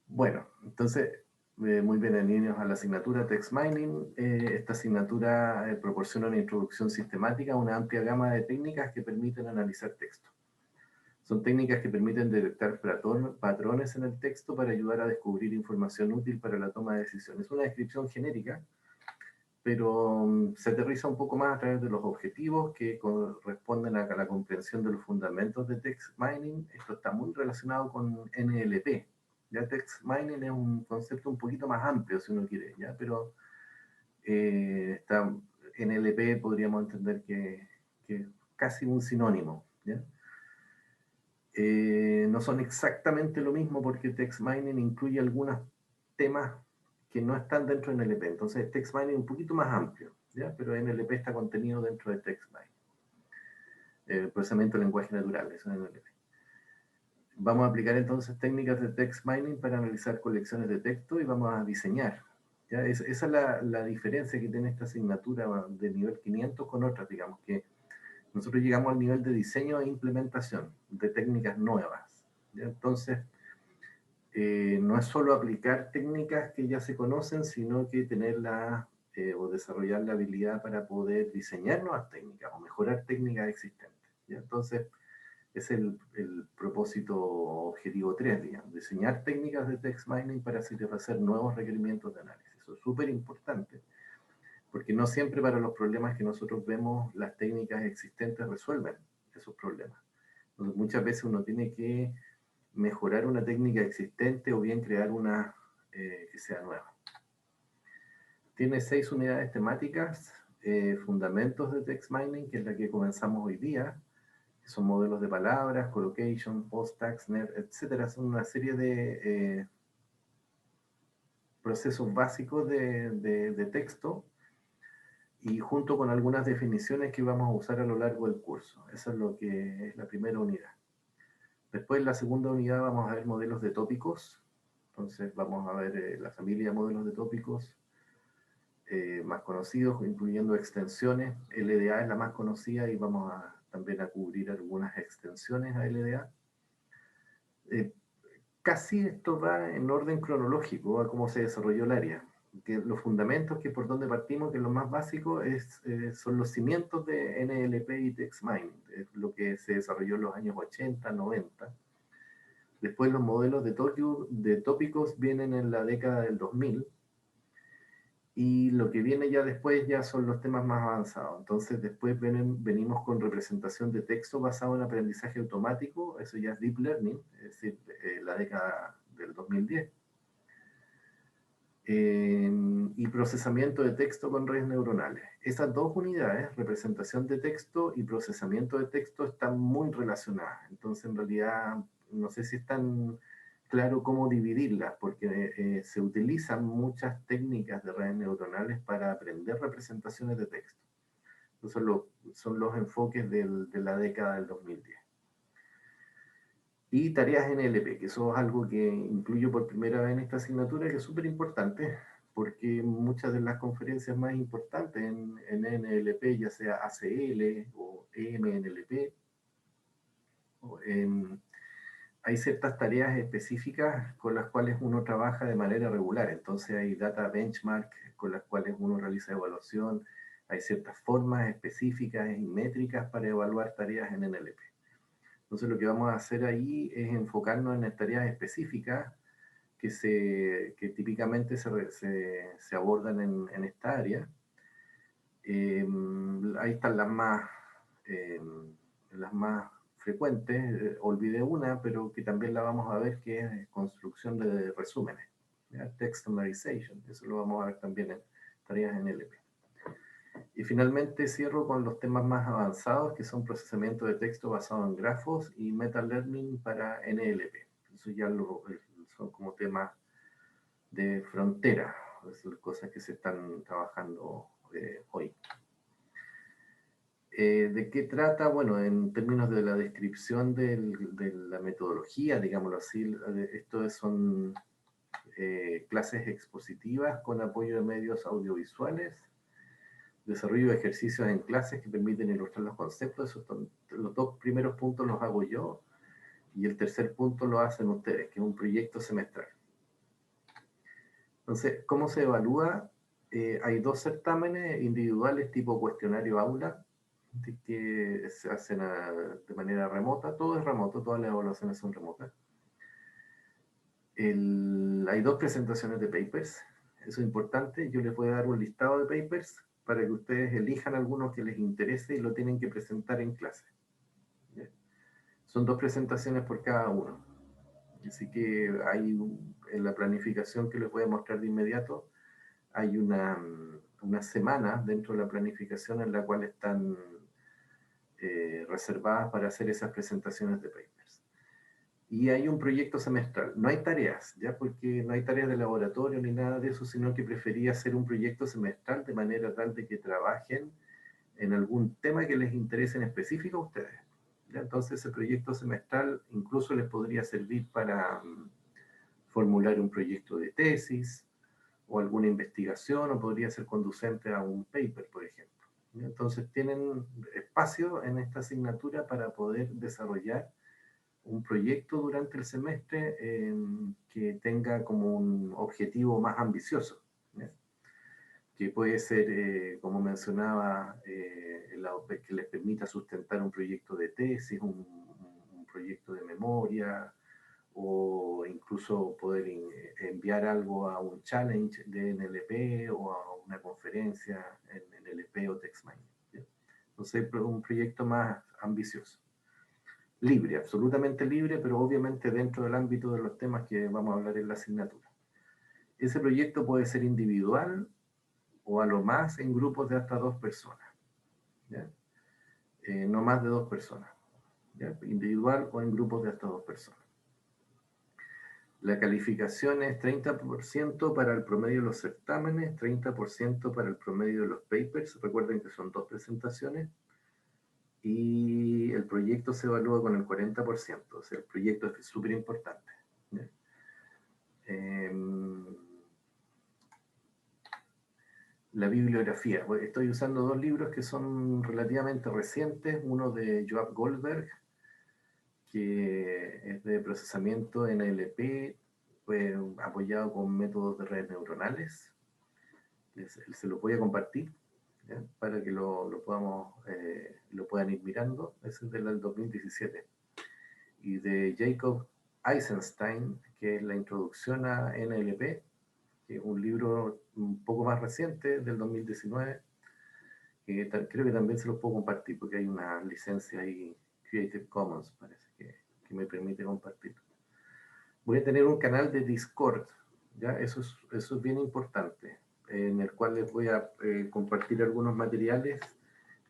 Bueno, entonces, muy bien, en líneas a la asignatura Text Mining. Esta asignatura proporciona una introducción sistemática a una amplia gama de técnicas que permiten analizar texto. Son técnicas que permiten detectar patrones en el texto para ayudar a descubrir información útil para la toma de decisiones. Es una descripción genérica, pero se aterriza un poco más a través de los objetivos que corresponden a la comprensión de los fundamentos de text mining. Esto está muy relacionado con NLP. Ya text mining es un concepto un poquito más amplio, si uno quiere, ¿ya? Pero está, NLP podríamos entender que es casi un sinónimo, ¿ya? No son exactamente lo mismo porque text mining incluye algunos temas que no están dentro de NLP. Entonces, text mining es un poquito más amplio, ¿ya? Pero NLP está contenido dentro de text mining. Procesamiento de lenguaje natural, eso es NLP. Vamos a aplicar entonces técnicas de text mining para analizar colecciones de texto y vamos a diseñar. ¿Ya? Esa es la diferencia que tiene esta asignatura de nivel 500 con otras, digamos, que nosotros llegamos al nivel de diseño e implementación de técnicas nuevas. ¿Ya? Entonces, no es solo aplicar técnicas que ya se conocen, sino que tenerla o desarrollar la habilidad para poder diseñar nuevas técnicas o mejorar técnicas existentes. ¿Ya? Entonces, es el propósito objetivo 3, digamos, diseñar técnicas de text mining para satisfacer nuevos requerimientos de análisis. Eso es súper importante, porque no siempre para los problemas que nosotros vemos las técnicas existentes resuelven esos problemas. Entonces, muchas veces uno tiene que mejorar una técnica existente o bien crear una que sea nueva. Tiene 6 unidades temáticas, fundamentos de text mining, que es la que comenzamos hoy día, que son modelos de palabras, collocation, post-tax, net, etc. Son una serie de procesos básicos de texto y junto con algunas definiciones que vamos a usar a lo largo del curso. Eso es lo que es la primera unidad. Después, en la segunda unidad, vamos a ver modelos de tópicos. Entonces, vamos a ver la familia de modelos de tópicos más conocidos, incluyendo extensiones. LDA es la más conocida y vamos también a cubrir algunas extensiones a LDA. Eh, Casi esto va en orden cronológico a cómo se desarrolló el área. Que los fundamentos, que por donde partimos, que lo más básico son los cimientos de NLP y text mining, es lo que se desarrolló en los años 80, 90. Después los modelos de tópicos vienen en la década del 2000 y lo que viene ya después ya son los temas más avanzados. Entonces después venimos con representación de texto basado en aprendizaje automático, eso ya es Deep Learning, es decir, la década del 2010. Y procesamiento de texto con redes neuronales. Esas dos unidades, representación de texto y procesamiento de texto, están muy relacionadas. Entonces, en realidad, no sé si es tan claro cómo dividirlas, porque se utilizan muchas técnicas de redes neuronales para aprender representaciones de texto. Esos son los enfoques de la década del 2010. Y tareas NLP, que eso es algo que incluyo por primera vez en esta asignatura, que es súper importante, porque muchas de las conferencias más importantes en NLP, ya sea ACL o EMNLP, hay ciertas tareas específicas con las cuales uno trabaja de manera regular. Entonces hay data benchmark con las cuales uno realiza evaluación, hay ciertas formas específicas y métricas para evaluar tareas en NLP. Entonces lo que vamos a hacer ahí es enfocarnos en tareas específicas que típicamente se abordan en esta área. Ahí están eh, las más frecuentes. Olvidé una, pero que también la vamos a ver, que es construcción de resúmenes. ¿Ya? Text summarization, eso lo vamos a ver también en tareas en LP. Y finalmente cierro con los temas más avanzados, que son procesamiento de texto basado en grafos y meta-learning para NLP. Eso ya son como temas de frontera, son cosas que se están trabajando hoy. ¿De qué trata? Bueno, en términos de la descripción de la metodología, digámoslo así, esto son clases expositivas con apoyo de medios audiovisuales, desarrollo de ejercicios en clases que permiten ilustrar los conceptos. Los dos primeros puntos los hago yo y el tercer punto lo hacen ustedes, que es un proyecto semestral. Entonces, ¿cómo se evalúa? Hay 2 certámenes individuales tipo cuestionario aula que se hacen de manera remota. Todo es remoto, todas las evaluaciones son remotas. Hay 2 presentaciones de papers, eso es importante. Yo les voy a dar un listado de papers para que ustedes elijan algunos que les interese y lo tienen que presentar en clase. ¿Ya? Son 2 presentaciones por cada uno. Así que en la planificación que les voy a mostrar de inmediato, hay una semana dentro de la planificación en la cual están reservadas para hacer esas presentaciones de papers. Y hay un proyecto semestral. No hay tareas, ya porque no hay tareas de laboratorio ni nada de eso, sino que prefería hacer un proyecto semestral de manera tal de que trabajen en algún tema que les interese en específico a ustedes. ¿Ya? Entonces, ese proyecto semestral incluso les podría servir para formular un proyecto de tesis o alguna investigación, o podría ser conducente a un paper, por ejemplo. Entonces, tienen espacio en esta asignatura para poder desarrollar un proyecto durante el semestre que tenga como un objetivo más ambicioso, ¿ya? Que puede ser, como mencionaba, que les permita sustentar un proyecto de tesis, un proyecto de memoria, o incluso poder enviar algo a un challenge de NLP o a una conferencia en NLP o TextMining. Entonces, un proyecto más ambicioso. Libre, absolutamente libre, pero obviamente dentro del ámbito de los temas que vamos a hablar en la asignatura. Ese proyecto puede ser individual o a lo más en grupos de hasta 2 personas. ¿Ya? No más de 2 personas. ¿Ya? Individual o en grupos de hasta 2 personas. La calificación es 30% para el promedio de los certámenes, 30% para el promedio de los papers. Recuerden que son 2 presentaciones. Y el proyecto se evalúa con el 40%. O sea, el proyecto es súper importante. La bibliografía. Estoy usando 2 libros que son relativamente recientes. Uno de Joab Goldberg, que es de procesamiento NLP, apoyado con métodos de redes neuronales. Se lo voy a compartir, ¿ya? Para que lo puedan ir mirando. Ese es del 2017. Y de Jacob Eisenstein, que es la introducción a NLP, que es un libro un poco más reciente, del 2019, que creo que también se los puedo compartir porque hay una licencia ahí, Creative Commons, parece que me permite compartir. Voy a tener un canal de Discord, ¿ya? Eso es bien importante, en el cual les voy a compartir algunos materiales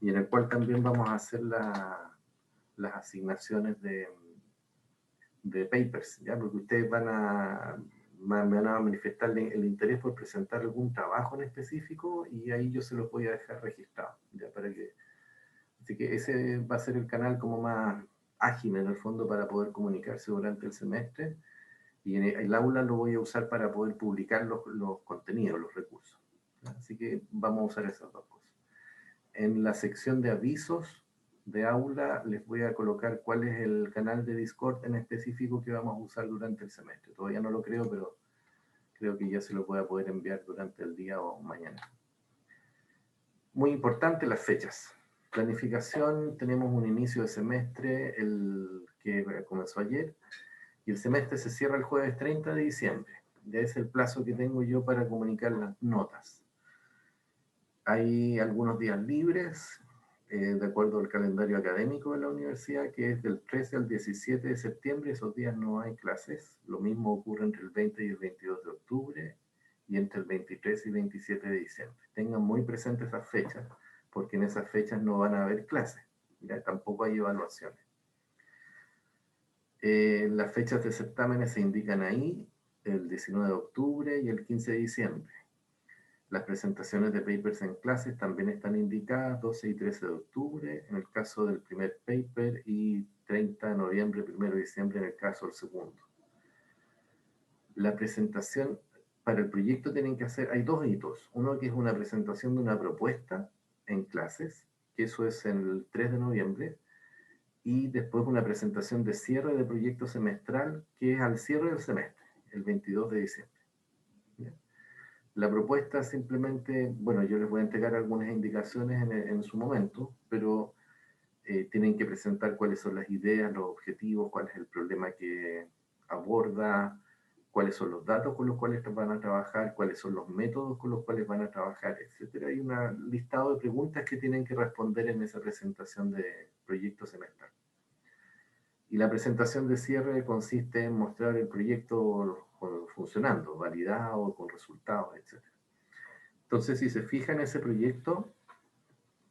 y en el cual también vamos a hacer las asignaciones de papers, ¿ya? Porque ustedes me van a manifestar el interés por presentar algún trabajo en específico y ahí yo se los voy a dejar registrado, ¿ya? Así que ese va a ser el canal como más ágil en el fondo para poder comunicarse durante el semestre, y en el aula lo voy a usar para poder publicar los contenidos, los recursos, ¿ya? Así que vamos a usar esas 2 cosas. En la sección de avisos de aula les voy a colocar cuál es el canal de Discord en específico que vamos a usar durante el semestre. Todavía no lo creo, pero creo que ya se lo voy a poder enviar durante el día o mañana. Muy importante, las fechas. Planificación, tenemos un inicio de semestre que comenzó ayer, y el semestre se cierra el jueves 30 de diciembre. Ya es el plazo que tengo yo para comunicar las notas. Hay algunos días libres, de acuerdo al calendario académico de la universidad, que es del 13 al 17 de septiembre. Esos días no hay clases. Lo mismo ocurre entre el 20 y el 22 de octubre y entre el 23 y 27 de diciembre. Tengan muy presentes esas fechas, porque en esas fechas no van a haber clases, ¿ya? Tampoco hay evaluaciones. Las fechas de certámenes se indican ahí, el 19 de octubre y el 15 de diciembre. Las presentaciones de papers en clases también están indicadas 12 y 13 de octubre en el caso del primer paper y 30 de noviembre, 1 de diciembre en el caso del segundo. La presentación para el proyecto tienen que hacer, hay 2 hitos. Uno que es una presentación de una propuesta en clases, que eso es el 3 de noviembre, y después una presentación de cierre de proyecto semestral, que es al cierre del semestre, el 22 de diciembre. ¿Ya? La propuesta simplemente, bueno, yo les voy a entregar algunas indicaciones en su momento, pero tienen que presentar cuáles son las ideas, los objetivos, cuál es el problema que aborda, cuáles son los datos con los cuales van a trabajar, cuáles son los métodos con los cuales van a trabajar, etcétera. Hay un listado de preguntas que tienen que responder en esa presentación de proyecto semestral. Y la presentación de cierre consiste en mostrar el proyecto funcionando, validado, con resultados, etcétera. Entonces, si se fija en ese proyecto,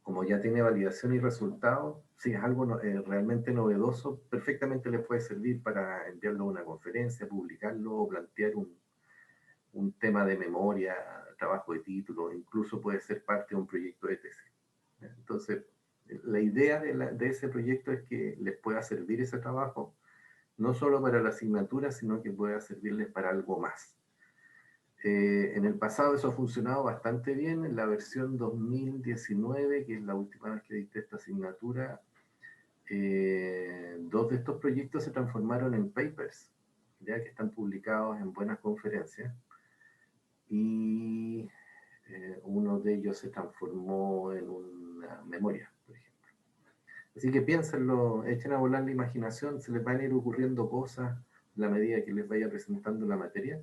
como ya tiene validación y resultados, si es algo realmente novedoso, perfectamente le puede servir para enviarlo a una conferencia, publicarlo o plantear un tema de memoria, trabajo de título, incluso puede ser parte de un proyecto de tesis. Entonces, la idea de ese proyecto es que les pueda servir ese trabajo, no solo para la asignatura, sino que pueda servirles para algo más. En el pasado eso ha funcionado bastante bien. En la versión 2019, que es la última vez que dicté esta asignatura, 2 de estos proyectos se transformaron en papers, ya que están publicados en buenas conferencias, y uno de ellos se transformó en una memoria, por ejemplo. Así que piénsenlo, echen a volar la imaginación, se les van a ir ocurriendo cosas a la medida que les vaya presentando la materia,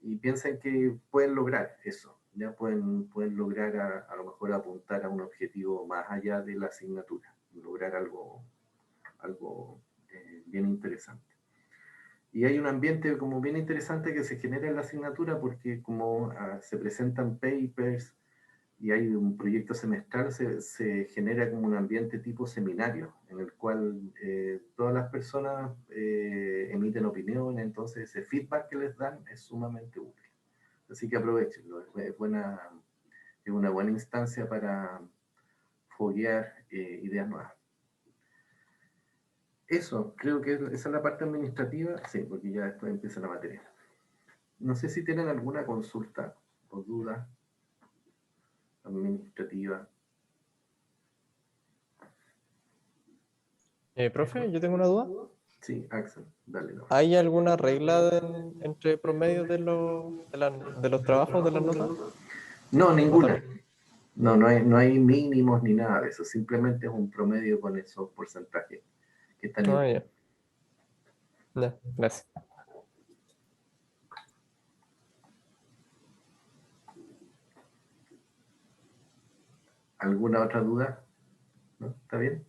y piensen que pueden lograr eso, ya pueden lograr a lo mejor apuntar a un objetivo más allá de la asignatura, lograr algo bien interesante. Y hay un ambiente como bien interesante que se genera en la asignatura porque como se presentan papers y hay un proyecto semestral, se genera como un ambiente tipo seminario, en el cual todas las personas emiten opiniones, entonces ese feedback que les dan es sumamente útil. Así que aprovechenlo, es una buena instancia para foguear ideas nuevas. Eso, creo que esa es la parte administrativa, sí, porque ya después empieza la materia. No sé si tienen alguna consulta o duda administrativa. Profe, yo tengo una duda. Sí, Axel, dale. No. ¿Hay alguna regla entre promedio de los trabajos, de las notas? No, ¿O ninguna. también? No hay mínimos ni nada de eso. Simplemente es un promedio con esos porcentajes que están Ah, impuestos. ya. Ya, gracias. ¿Alguna otra duda? ¿No? ¿Está bien?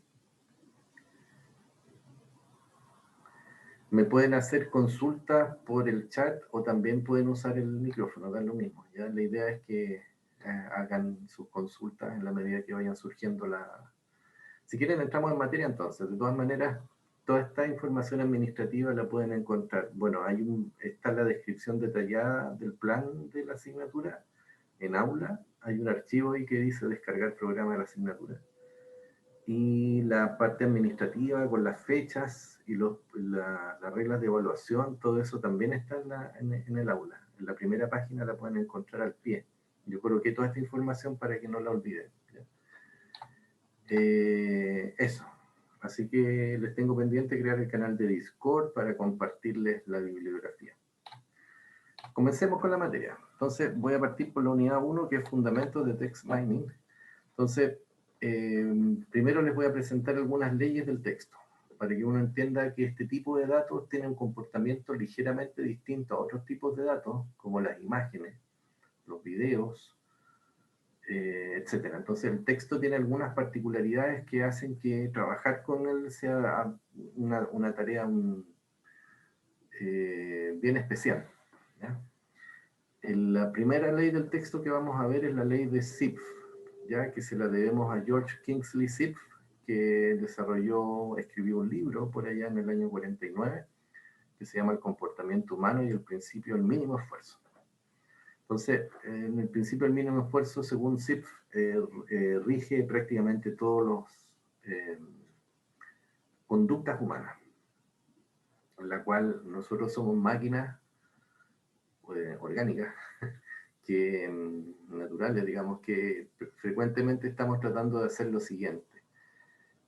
Me pueden hacer consultas por el chat o también pueden usar el micrófono, da lo mismo. ¿Ya? La idea es que hagan sus consultas en la medida que vayan surgiendo la... Si quieren, entramos en materia entonces. De todas maneras, toda esta información administrativa la pueden encontrar. Bueno, está la descripción detallada del plan de la asignatura en aula. Hay un archivo ahí que dice descargar programa de la asignatura. Y la parte administrativa con las fechas y las reglas de evaluación, todo eso también está en el aula. En la primera página la pueden encontrar al pie. Yo coloqué toda esta información para que no la olviden. Eso. Así que les tengo pendiente crear el canal de Discord para compartirles la bibliografía. Comencemos con la materia. Entonces voy a partir por la unidad 1, que es Fundamentos de Text Mining. Entonces, primero les voy a presentar algunas leyes del texto, para que uno entienda que este tipo de datos tiene un comportamiento ligeramente distinto a otros tipos de datos, como las imágenes, los videos, etcétera. Entonces el texto tiene algunas particularidades que hacen que trabajar con él sea una tarea bien especial, ¿ya? La primera ley del texto que vamos a ver es la ley de Zipf, ya que se la debemos a George Kingsley Zipf, que escribió un libro por allá en el año 49, que se llama El comportamiento humano y el principio del mínimo esfuerzo. Entonces, en el principio del mínimo esfuerzo, según Zipf, rige prácticamente todos los conductas humanas, en la cual nosotros somos máquinas orgánicas, naturales, digamos, que frecuentemente estamos tratando de hacer lo siguiente,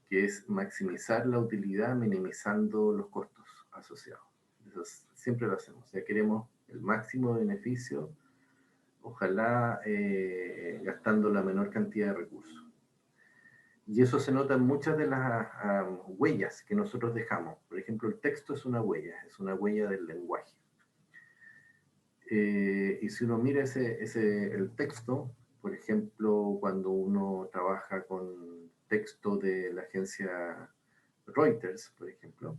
que es maximizar la utilidad minimizando los costos asociados. Eso siempre lo hacemos, o sea, queremos el máximo de beneficio ojalá gastando la menor cantidad de recursos. Y eso se nota en muchas de las huellas que nosotros dejamos. Por ejemplo, el texto es una huella del lenguaje. Y si uno mira el texto, por ejemplo, cuando uno trabaja con texto de la agencia Reuters, por ejemplo,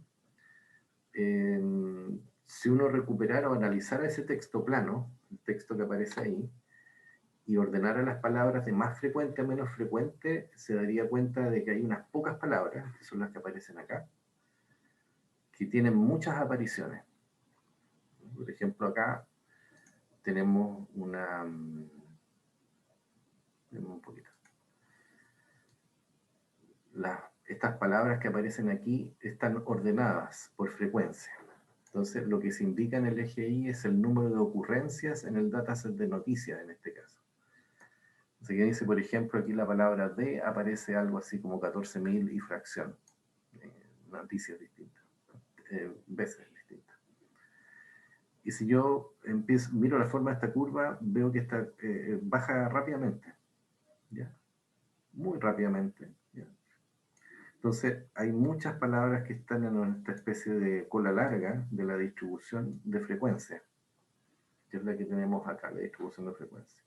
si uno recuperara o analizara ese texto plano, el texto que aparece ahí, y ordenara las palabras de más frecuente a menos frecuente, se daría cuenta de que hay unas pocas palabras, que son las que aparecen acá, que tienen muchas apariciones. Por ejemplo, acá tenemos un poquito. Estas palabras que aparecen aquí están ordenadas por frecuencia. Entonces, lo que se indica en el eje Y es el número de ocurrencias en el dataset de noticias, en este caso. Así que dice, por ejemplo, aquí la palabra de aparece algo así como 14.000 y fracción. Noticias distintas, veces distintas. Y si yo miro la forma de esta curva, veo que baja rápidamente, ¿ya? Muy rápidamente, ¿ya? Entonces, hay muchas palabras que están en esta especie de cola larga de la distribución de frecuencia, que es la que tenemos acá, la distribución de frecuencia.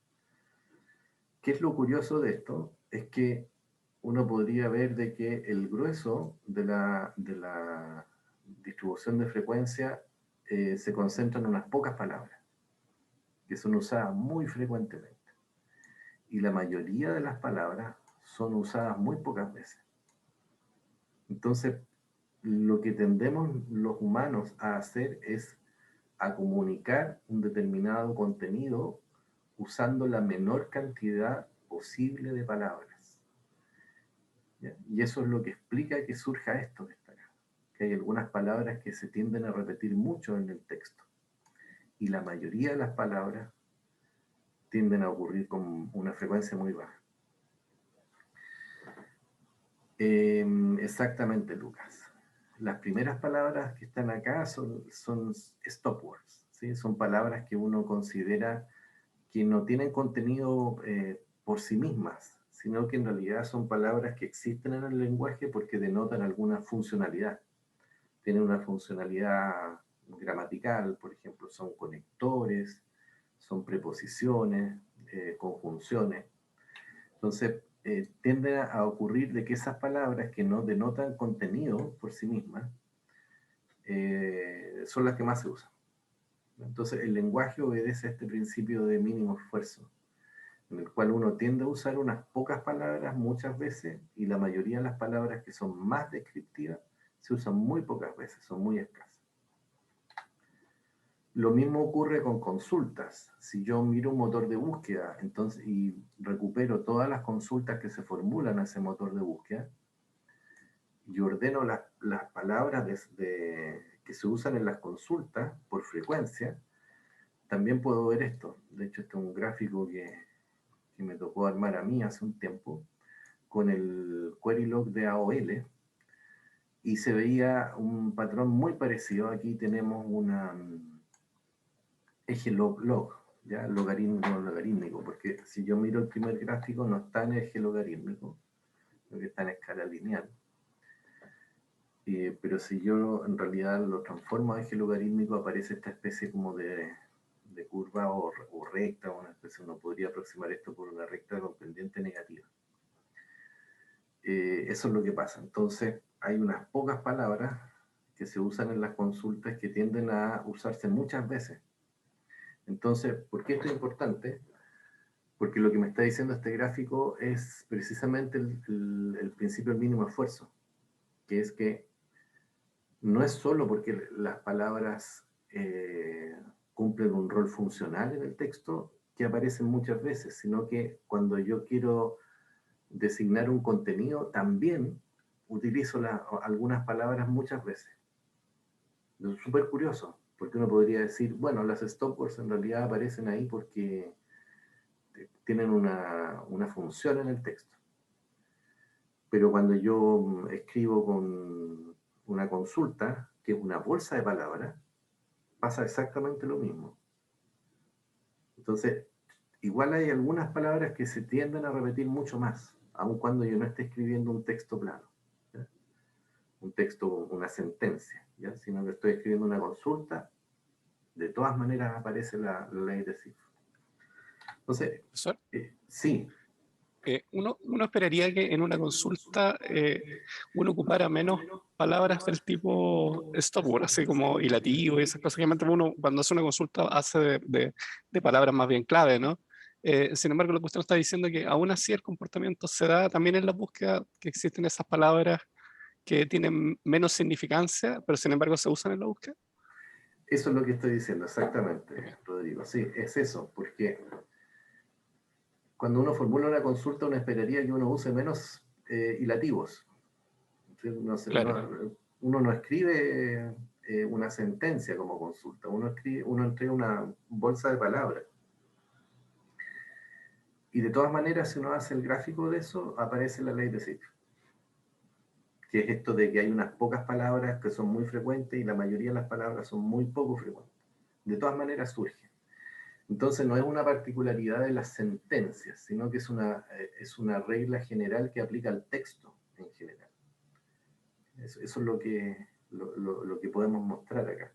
¿Qué es lo curioso de esto? Es que uno podría ver de que el grueso de la distribución de frecuencia se concentra en unas pocas palabras, que son usadas muy frecuentemente. Y la mayoría de las palabras son usadas muy pocas veces. Entonces, lo que tendemos los humanos a hacer es a comunicar un determinado contenido usando la menor cantidad posible de palabras. ¿Ya? Y eso es lo que explica que surja esto que está acá. Que hay algunas palabras que se tienden a repetir mucho en el texto. Y la mayoría de las palabras tienden a ocurrir con una frecuencia muy baja. Exactamente, Lucas. Las primeras palabras que están acá son stop words, ¿sí? Son palabras que uno considera que no tienen contenido por sí mismas, sino que en realidad son palabras que existen en el lenguaje porque denotan alguna funcionalidad. Tienen una funcionalidad gramatical, por ejemplo, son conectores, son preposiciones, conjunciones. Entonces, tiende a ocurrir de que esas palabras que no denotan contenido por sí mismas son las que más se usan. Entonces, el lenguaje obedece a este principio de mínimo esfuerzo, en el cual uno tiende a usar unas pocas palabras muchas veces y la mayoría de las palabras que son más descriptivas se usan muy pocas veces, son muy escasas. Lo mismo ocurre con consultas. Si yo miro un motor de búsqueda y recupero todas las consultas que se formulan a ese motor de búsqueda y ordeno las palabras que se usan en las consultas por frecuencia, también puedo ver esto. De hecho, este es un gráfico que me tocó armar a mí hace un tiempo con el query log de AOL y se veía un patrón muy parecido. Aquí tenemos una eje log, ya logarítmico, porque si yo miro el primer gráfico no está en eje logarítmico, porque está en escala lineal. Pero si yo en realidad lo transformo a eje logarítmico, aparece esta especie como de curva o recta, una especie, uno podría aproximar esto por una recta con pendiente negativa. Eso es lo que pasa. Entonces, hay unas pocas palabras que se usan en las consultas que tienden a usarse muchas veces. Entonces, ¿por qué esto es importante? Porque lo que me está diciendo este gráfico es precisamente el principio del mínimo esfuerzo, que es que no es solo porque las palabras cumplen un rol funcional en el texto que aparecen muchas veces, sino que cuando yo quiero designar un contenido, también utilizo algunas palabras muchas veces. Es súper curioso, porque uno podría decir, bueno, las stopwords en realidad aparecen ahí porque tienen una función en el texto. Pero cuando yo escribo con una consulta, que es una bolsa de palabras, pasa exactamente lo mismo. Entonces, igual hay algunas palabras que se tienden a repetir mucho más, aun cuando yo no esté escribiendo un texto plano, ¿ya? Un texto, una sentencia, ¿ya? Sino que estoy escribiendo una consulta, de todas maneras aparece la ley de Zipf. Entonces, Profesor, sí, uno esperaría que en una consulta uno ocupara menos palabras del tipo stop, así como hilativo y esas cosas que realmente uno cuando hace una consulta hace de palabras más bien clave, ¿no? Sin embargo, lo que usted está diciendo es que aún así el comportamiento se da también en la búsqueda, que existen esas palabras que tienen menos significancia, pero sin embargo se usan en la búsqueda. eso es lo que estoy diciendo, exactamente, Rodrigo. Sí, es eso, porque cuando uno formula una consulta, uno esperaría que uno use menos hilativos. No sé, Claro. uno no escribe una sentencia como consulta, uno entrega una bolsa de palabras. Y de todas maneras, si uno hace el gráfico de eso, aparece la ley de Zipf, que es esto de que hay unas pocas palabras que son muy frecuentes y la mayoría de las palabras son muy poco frecuentes. De todas maneras surge. Entonces no es una particularidad de las sentencias, sino que es una regla general que aplica al texto en general. Eso es lo que podemos mostrar acá.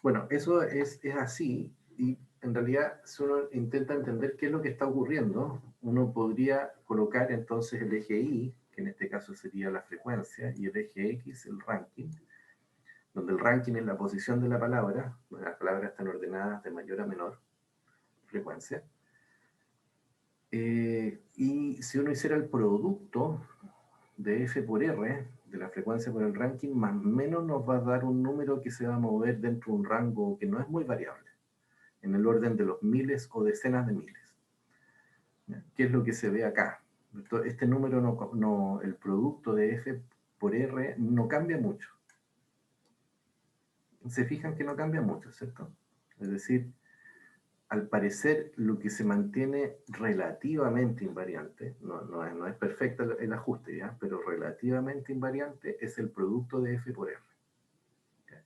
Bueno, eso es así, y en realidad si uno intenta entender qué es lo que está ocurriendo, uno podría colocar entonces el eje Y, que en este caso sería la frecuencia, y el eje X, el ranking, donde el ranking es la posición de la palabra, las palabras están ordenadas de mayor a menor frecuencia. Y si uno hiciera el producto de F por R, de la frecuencia por el ranking, más o menos nos va a dar un número que se va a mover dentro de un rango que no es muy variable, en el orden de los miles o decenas de miles. ¿Qué es lo que se ve acá? Este número, el producto de F por R no cambia mucho. Se fijan que no cambia mucho, ¿cierto? Es decir, al parecer lo que se mantiene relativamente invariante, no es perfecto el ajuste, ¿ya? Pero relativamente invariante es el producto de F por R.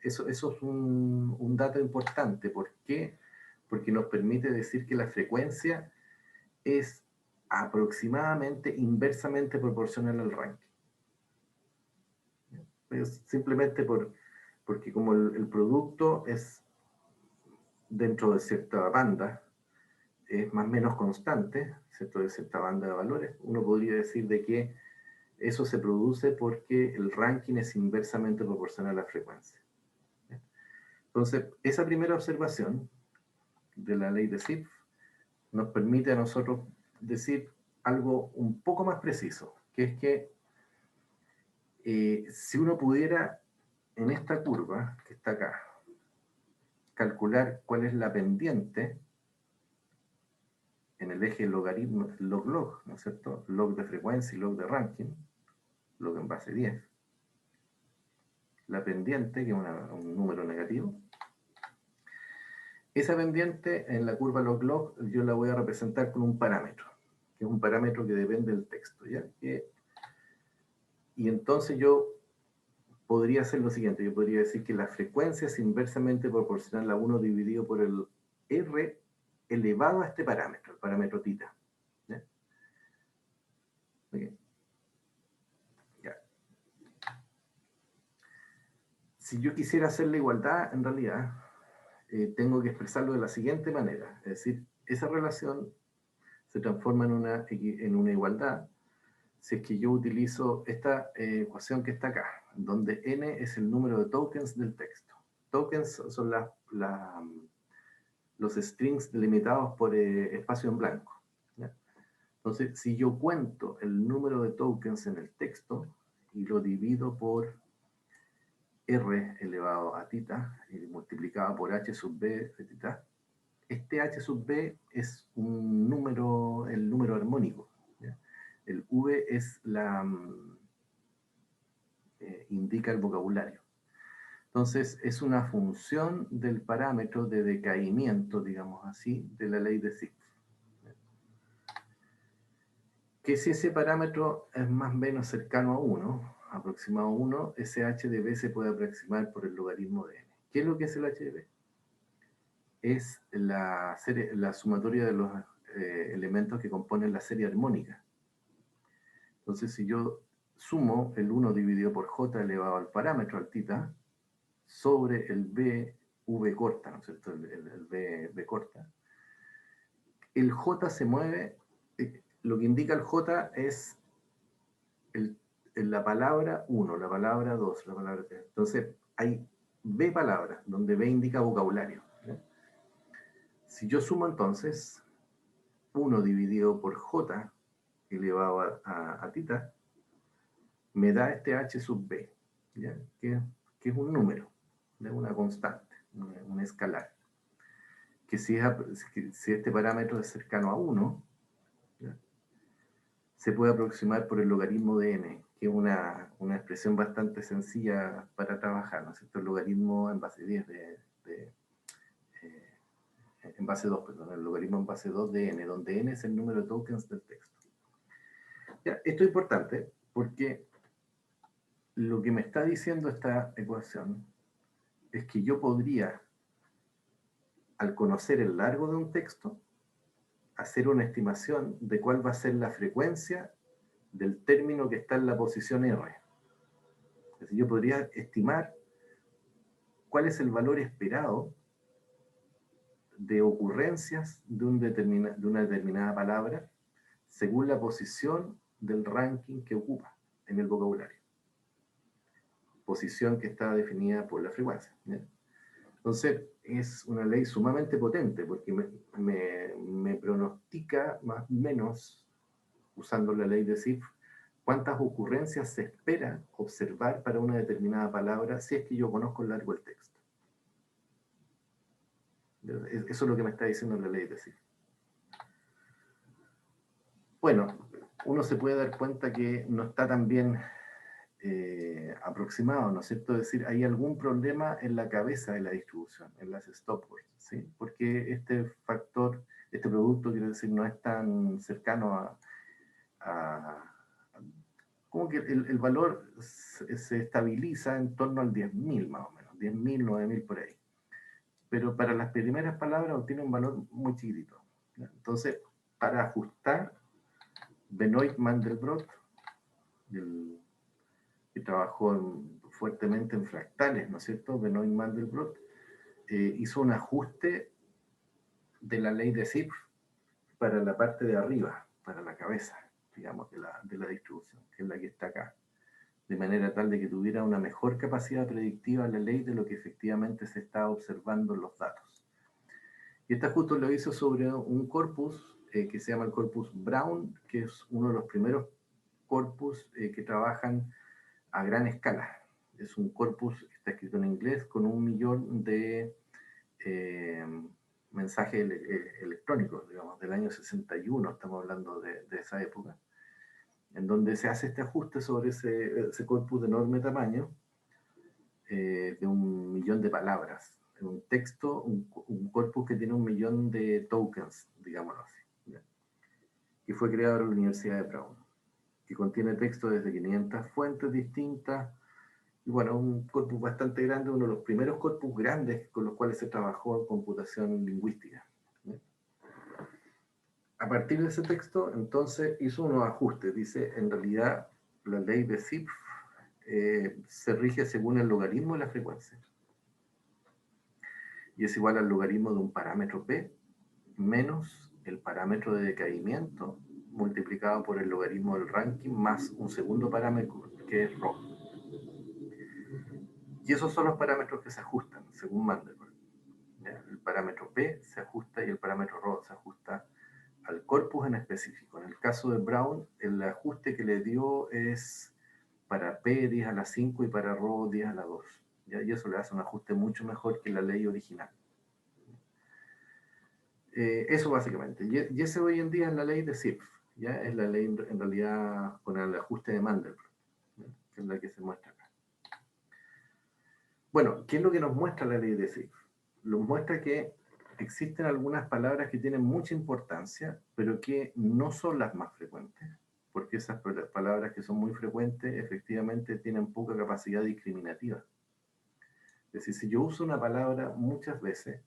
Eso es un dato importante. ¿Por qué? Porque nos permite decir que la frecuencia es aproximadamente inversamente proporcional al ranking. Es simplemente porque como el producto es dentro de cierta banda, es más o menos constante, ¿cierto? De cierta banda de valores, uno podría decir de que eso se produce porque el ranking es inversamente proporcional a la frecuencia. Entonces, esa primera observación de la ley de Zipf nos permite a nosotros decir algo un poco más preciso, que es que si uno pudiera, en esta curva que está acá, calcular cuál es la pendiente en el eje logaritmo, log-log, ¿no es cierto? Log de frecuencia y log de ranking, log en base 10. La pendiente, que es un número negativo. Esa pendiente en la curva log-log yo la voy a representar con un parámetro, que es un parámetro que depende del texto, ¿ya? Y entonces yo podría hacer lo siguiente, yo podría decir que la frecuencia es inversamente proporcional a 1 dividido por el R elevado a este parámetro, el parámetro θ. ¿Ya? Okay. Ya. Si yo quisiera hacer la igualdad, en realidad, tengo que expresarlo de la siguiente manera. Es decir, esa relación se transforma en una igualdad si es que yo utilizo esta ecuación que está acá, donde n es el número de tokens del texto. Tokens son los strings delimitados por espacio en blanco. ¿Ya? Entonces, si yo cuento el número de tokens en el texto y lo divido por r elevado a θ y multiplicado por h sub b de θ, este h sub b es el número armónico. ¿Ya? El v es indica el vocabulario. Entonces, es una función del parámetro de decaimiento, digamos así, de la ley de Zipf. Que si ese parámetro es más o menos cercano a 1, aproximado a 1, ese h de b se puede aproximar por el logaritmo de n. ¿Qué es lo que es el h de b? es la sumatoria de los elementos que componen la serie armónica. Entonces, si yo sumo el 1 dividido por j elevado al parámetro altita sobre el b, v corta, ¿no es cierto? El b corta. El j se mueve, lo que indica el j es la palabra 1, la palabra 2, la palabra 3. Entonces, hay b palabras, donde b indica vocabulario. Si yo sumo entonces 1 dividido por j elevado a tita, me da este h sub b, ¿ya? Que es un número, ¿ya? Una constante, un escalar. Que si este parámetro es cercano a 1, ¿ya? Se puede aproximar por el logaritmo de n, que es una expresión bastante sencilla para trabajar, ¿no es cierto? El logaritmo en base 10 en base 2, perdón, el logaritmo en base 2 de n, donde n es el número de tokens del texto. Ya, esto es importante porque lo que me está diciendo esta ecuación es que yo podría, al conocer el largo de un texto, hacer una estimación de cuál va a ser la frecuencia del término que está en la posición R. Es decir, yo podría estimar cuál es el valor esperado de ocurrencias de una determinada palabra según la posición del ranking que ocupa en el vocabulario. Posición que está definida por la frecuencia, ¿ya? Entonces, es una ley sumamente potente porque me pronostica más o menos, usando la ley de Zipf, cuántas ocurrencias se espera observar para una determinada palabra si es que yo conozco el largo del texto. Eso es lo que me está diciendo la ley de Zipf. Bueno, uno se puede dar cuenta que no está tan bien aproximado, ¿no es cierto? Es decir, hay algún problema en la cabeza de la distribución, en las stopwords, ¿sí? Porque este factor, este producto, quiero decir, no es tan cercano como que el valor se estabiliza en torno al 10.000 más o menos, 10.000, 9.000 por ahí. Pero para las primeras palabras obtiene un valor muy chiquitito, ¿ya? Entonces, para ajustar, Benoit Mandelbrot, que trabajó fuertemente en fractales, ¿no es cierto? Benoit Mandelbrot hizo un ajuste de la ley de Zipf para la parte de arriba, para la cabeza, digamos, de la distribución, que es la que está acá, de manera tal de que tuviera una mejor capacidad predictiva la ley de lo que efectivamente se está observando en los datos. Y este ajuste lo hizo sobre un corpus que se llama el corpus Brown, que es uno de los primeros corpus que trabajan a gran escala. Es un corpus que está escrito en inglés con 1 millón de mensajes electrónicos, digamos, del año 61, estamos hablando de esa época, en donde se hace este ajuste sobre ese corpus de enorme tamaño, de 1 millón de palabras. Un texto, un corpus que tiene 1 millón de tokens, digámoslo así, ¿ya? Que fue creado en la Universidad de Brown, que contiene texto desde 500 fuentes distintas, y bueno, un corpus bastante grande, uno de los primeros corpus grandes con los cuales se trabajó en computación lingüística, ¿sí? A partir de ese texto, entonces, hizo unos ajustes. Dice, en realidad, la ley de Zipf se rige según el logaritmo de la frecuencia. Y es igual al logaritmo de un parámetro P menos el parámetro de decaimiento multiplicado por el logaritmo del ranking más un segundo parámetro que es ρ. Y esos son los parámetros que se ajustan, según Mandelbrot. El parámetro P se ajusta y el parámetro ρ se ajusta al corpus en específico. En el caso de Brown, el ajuste que le dio es para P 10 a la 5 y para ρ 10 a la 2. ¿Ya? Y eso le hace un ajuste mucho mejor que la ley original. Eso básicamente. Y ese hoy en día es la ley de Zipf. ¿Ya? Es la ley en realidad con el ajuste de Mandelbrot, ¿ya? Que es la que se muestra acá. Bueno, ¿qué es lo que nos muestra la ley de Zipf? Nos muestra que existen algunas palabras que tienen mucha importancia, pero que no son las más frecuentes, porque esas palabras que son muy frecuentes efectivamente tienen poca capacidad discriminativa. Es decir, si yo uso una palabra muchas veces,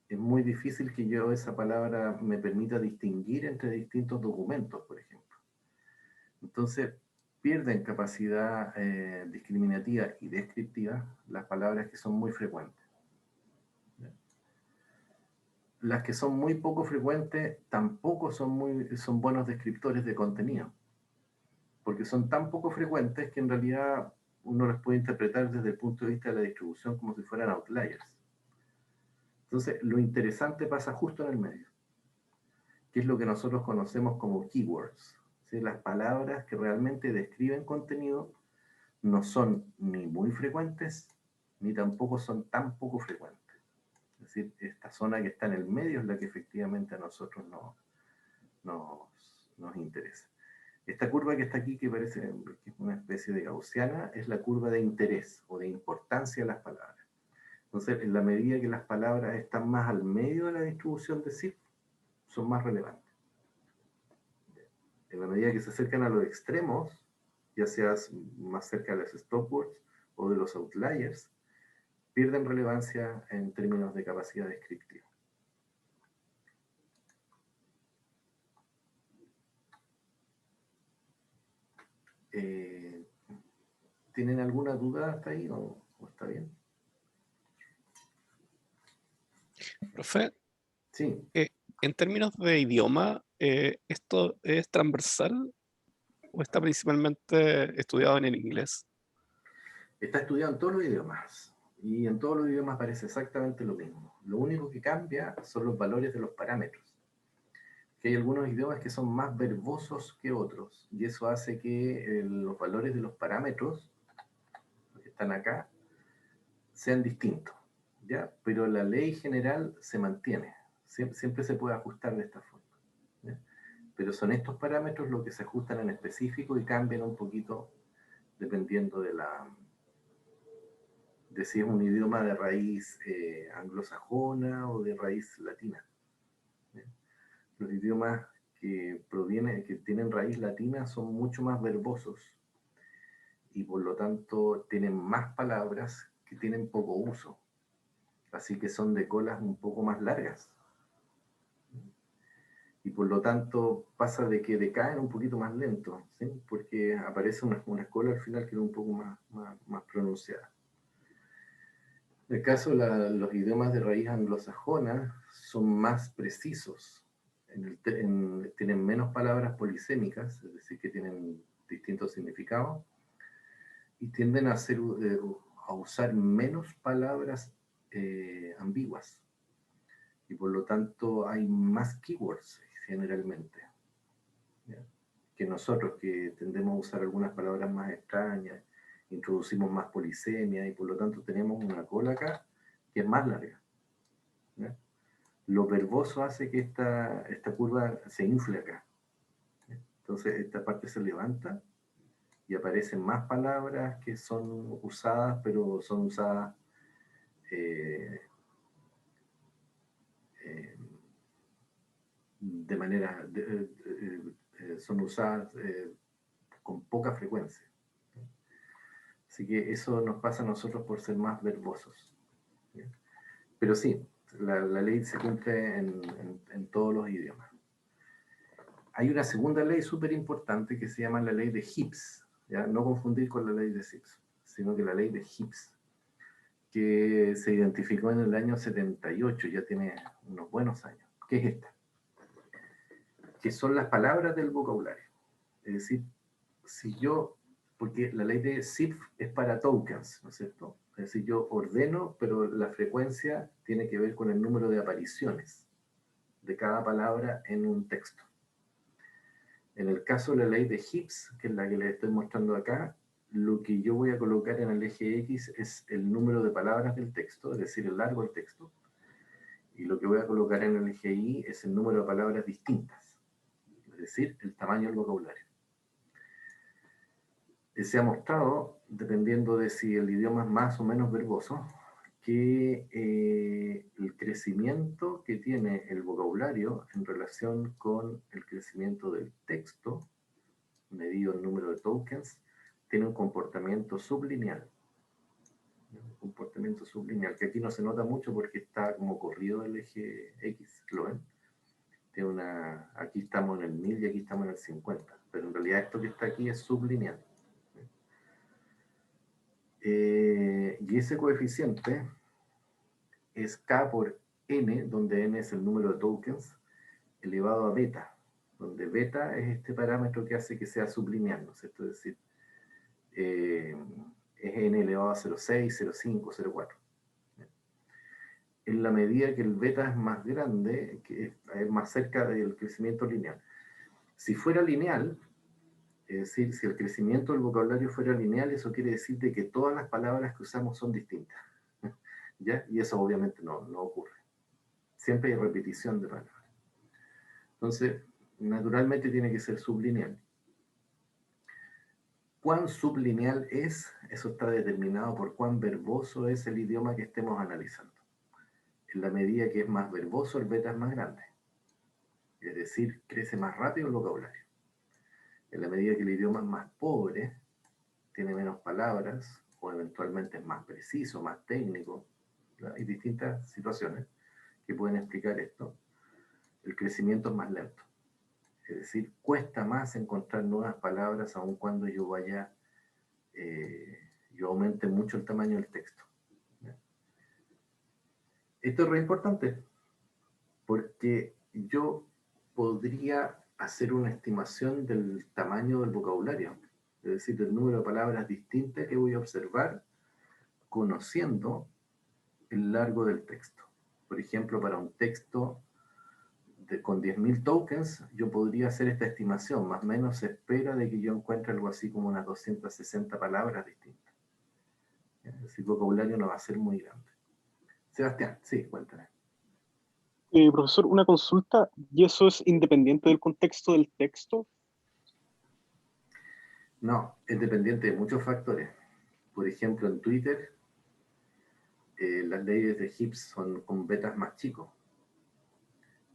es muy difícil que yo esa palabra me permita distinguir entre distintos documentos, por ejemplo. Entonces, pierden capacidad discriminativa y descriptiva las palabras que son muy frecuentes. Las que son muy poco frecuentes tampoco son buenos descriptores de contenido, porque son tan poco frecuentes que en realidad uno las puede interpretar desde el punto de vista de la distribución como si fueran outliers. Entonces, lo interesante pasa justo en el medio, que es lo que nosotros conocemos como keywords. ¿Sí? Las palabras que realmente describen contenido no son ni muy frecuentes, ni tampoco son tan poco frecuentes. Es decir, esta zona que está en el medio es la que efectivamente a nosotros nos interesa. Esta curva que está aquí, que parece que es una especie de gaussiana, es la curva de interés o de importancia de las palabras. Entonces, en la medida que las palabras están más al medio de la distribución de ZIP, son más relevantes. En la medida que se acercan a los extremos, ya seas más cerca de las stopwords o de los outliers, pierden relevancia en términos de capacidad descriptiva. ¿Tienen alguna duda hasta ahí o está bien? Profe, Sí, en términos de idioma, ¿esto es transversal o está principalmente estudiado en el inglés? está estudiado en todos los idiomas. Y en todos los idiomas aparece exactamente lo mismo. Lo único que cambia son los valores de los parámetros. Que hay algunos idiomas que son más verbosos que otros. Y eso hace que los valores de los parámetros que están acá sean distintos. ¿Ya? Pero la ley general se mantiene. Siempre se puede ajustar de esta forma. ¿Ya? Pero son estos parámetros los que se ajustan en específico y cambian un poquito dependiendo de si es un idioma de raíz anglosajona o de raíz latina. ¿Ya? Los idiomas que tienen raíz latina son mucho más verbosos y por lo tanto tienen más palabras que tienen poco uso. Así que son de colas un poco más largas. Y por lo tanto pasa de que decaen un poquito más lento, ¿sí? Porque aparece una cola al final que es un poco más pronunciada. En el caso de los idiomas de raíz anglosajona son más precisos, tienen menos palabras polisémicas, es decir, que tienen distintos significados, y tienden a usar menos palabras ambiguas. Y por lo tanto hay más keywords generalmente, ¿ya? Que nosotros, que tendemos a usar algunas palabras más extrañas, introducimos más polisemia y por lo tanto tenemos una cola acá que es más larga, ¿ya? Lo verboso hace que esta curva se infle acá, ¿ya? Entonces esta parte se levanta y aparecen más palabras que son usadas, pero son usadas de manera, son usadas con poca frecuencia. Así que eso nos pasa a nosotros por ser más verbosos. ¿Sí? Pero sí, la ley se cumple en todos los idiomas. Hay una segunda ley súper importante que se llama la ley de Hibbs, ¿ya? No confundir con la ley de Sips, sino que la ley de Hibbs, que se identificó en el año 78, ya tiene unos buenos años. ¿Qué es esta? Que son las palabras del vocabulario. Es decir, porque la ley de ZIP es para tokens, ¿no es cierto? Es decir, yo ordeno, pero la frecuencia tiene que ver con el número de apariciones de cada palabra en un texto. En el caso de la ley de Hibbs, que es la que les estoy mostrando acá, lo que yo voy a colocar en el eje X es el número de palabras del texto, es decir, el largo del texto, y lo que voy a colocar en el eje Y es el número de palabras distintas, es decir, el tamaño del vocabulario. Se ha mostrado, dependiendo de si el idioma es más o menos verboso, que el crecimiento que tiene el vocabulario en relación con el crecimiento del texto, medido el número de tokens, tiene un comportamiento sublineal. comportamiento sublineal, que aquí no se nota mucho porque está como corrido el eje X, ¿lo ven? Tiene aquí estamos en el 1000 y aquí estamos en el 50, pero en realidad esto que está aquí es sublineal. Y ese coeficiente es K por N, donde N es el número de tokens, elevado a beta, donde beta es este parámetro que hace que sea sublineal, ¿no es cierto? Es decir, es N elevado a 0,6, 0,5, 0,4. En la medida que el beta es más grande, que es más cerca del crecimiento lineal. Si fuera lineal, es decir, si el crecimiento del vocabulario fuera lineal, eso quiere decir de que todas las palabras que usamos son distintas. ¿Ya? Y eso obviamente no ocurre. Siempre hay repetición de palabras. Entonces, naturalmente tiene que ser sublineal. ¿Cuán sublineal es? Eso está determinado por cuán verboso es el idioma que estemos analizando. En la medida que es más verboso, el beta es más grande. Es decir, crece más rápido el vocabulario. En la medida que el idioma es más pobre, tiene menos palabras, o eventualmente es más preciso, más técnico, ¿verdad? Hay distintas situaciones que pueden explicar esto. El crecimiento es más lento. Es decir, cuesta más encontrar nuevas palabras aun cuando yo aumente mucho el tamaño del texto. ¿Ya? Esto es re importante, porque yo podría hacer una estimación del tamaño del vocabulario, es decir, del número de palabras distintas que voy a observar conociendo el largo del texto. Por ejemplo, para un texto con 10.000 tokens, yo podría hacer esta estimación. Más o menos se espera de que yo encuentre algo así como unas 260 palabras distintas. Es decir, el vocabulario no va a ser muy grande. Sebastián, sí, cuéntame. Profesor, una consulta, ¿y eso es independiente del contexto del texto? No, es dependiente de muchos factores. Por ejemplo, en Twitter, las leyes de Hibbs son con betas más chicos,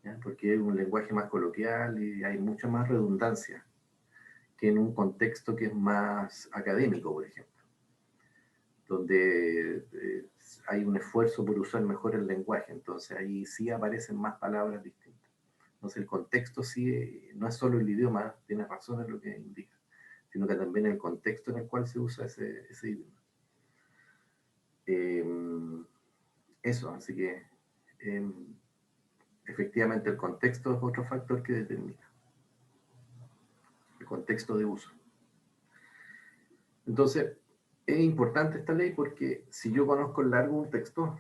¿ya? Porque es un lenguaje más coloquial y hay mucha más redundancia que en un contexto que es más académico, por ejemplo, donde hay un esfuerzo por usar mejor el lenguaje, entonces ahí sí aparecen más palabras distintas. Entonces el contexto sí, no es solo el idioma, tiene razón en lo que indica, sino que también el contexto en el cual se usa ese idioma. Eso, así que efectivamente el contexto es otro factor que determina el contexto de uso. Entonces, es importante esta ley porque si yo conozco el largo de un texto,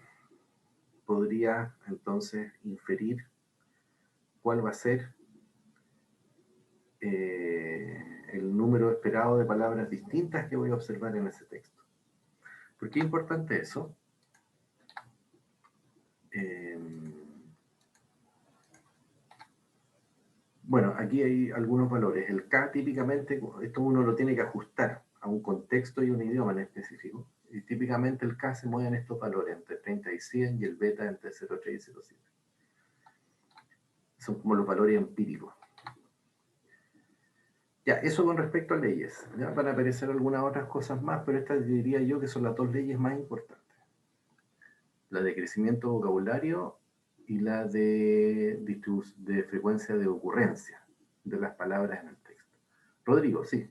podría entonces inferir cuál va a ser el número esperado de palabras distintas que voy a observar en ese texto. ¿Por qué es importante eso? Bueno, aquí hay algunos valores. El K típicamente, esto uno lo tiene que ajustar a un contexto y un idioma en específico. Y típicamente el K se mueve en estos valores, entre 30 y 100, y el beta entre 0,3 y 0,7. Son como los valores empíricos. Ya, eso con respecto a leyes. Ya van a aparecer algunas otras cosas más, pero estas diría yo que son las dos leyes más importantes. La de crecimiento vocabulario y la de frecuencia de ocurrencia de las palabras en el texto. Rodrigo, sí.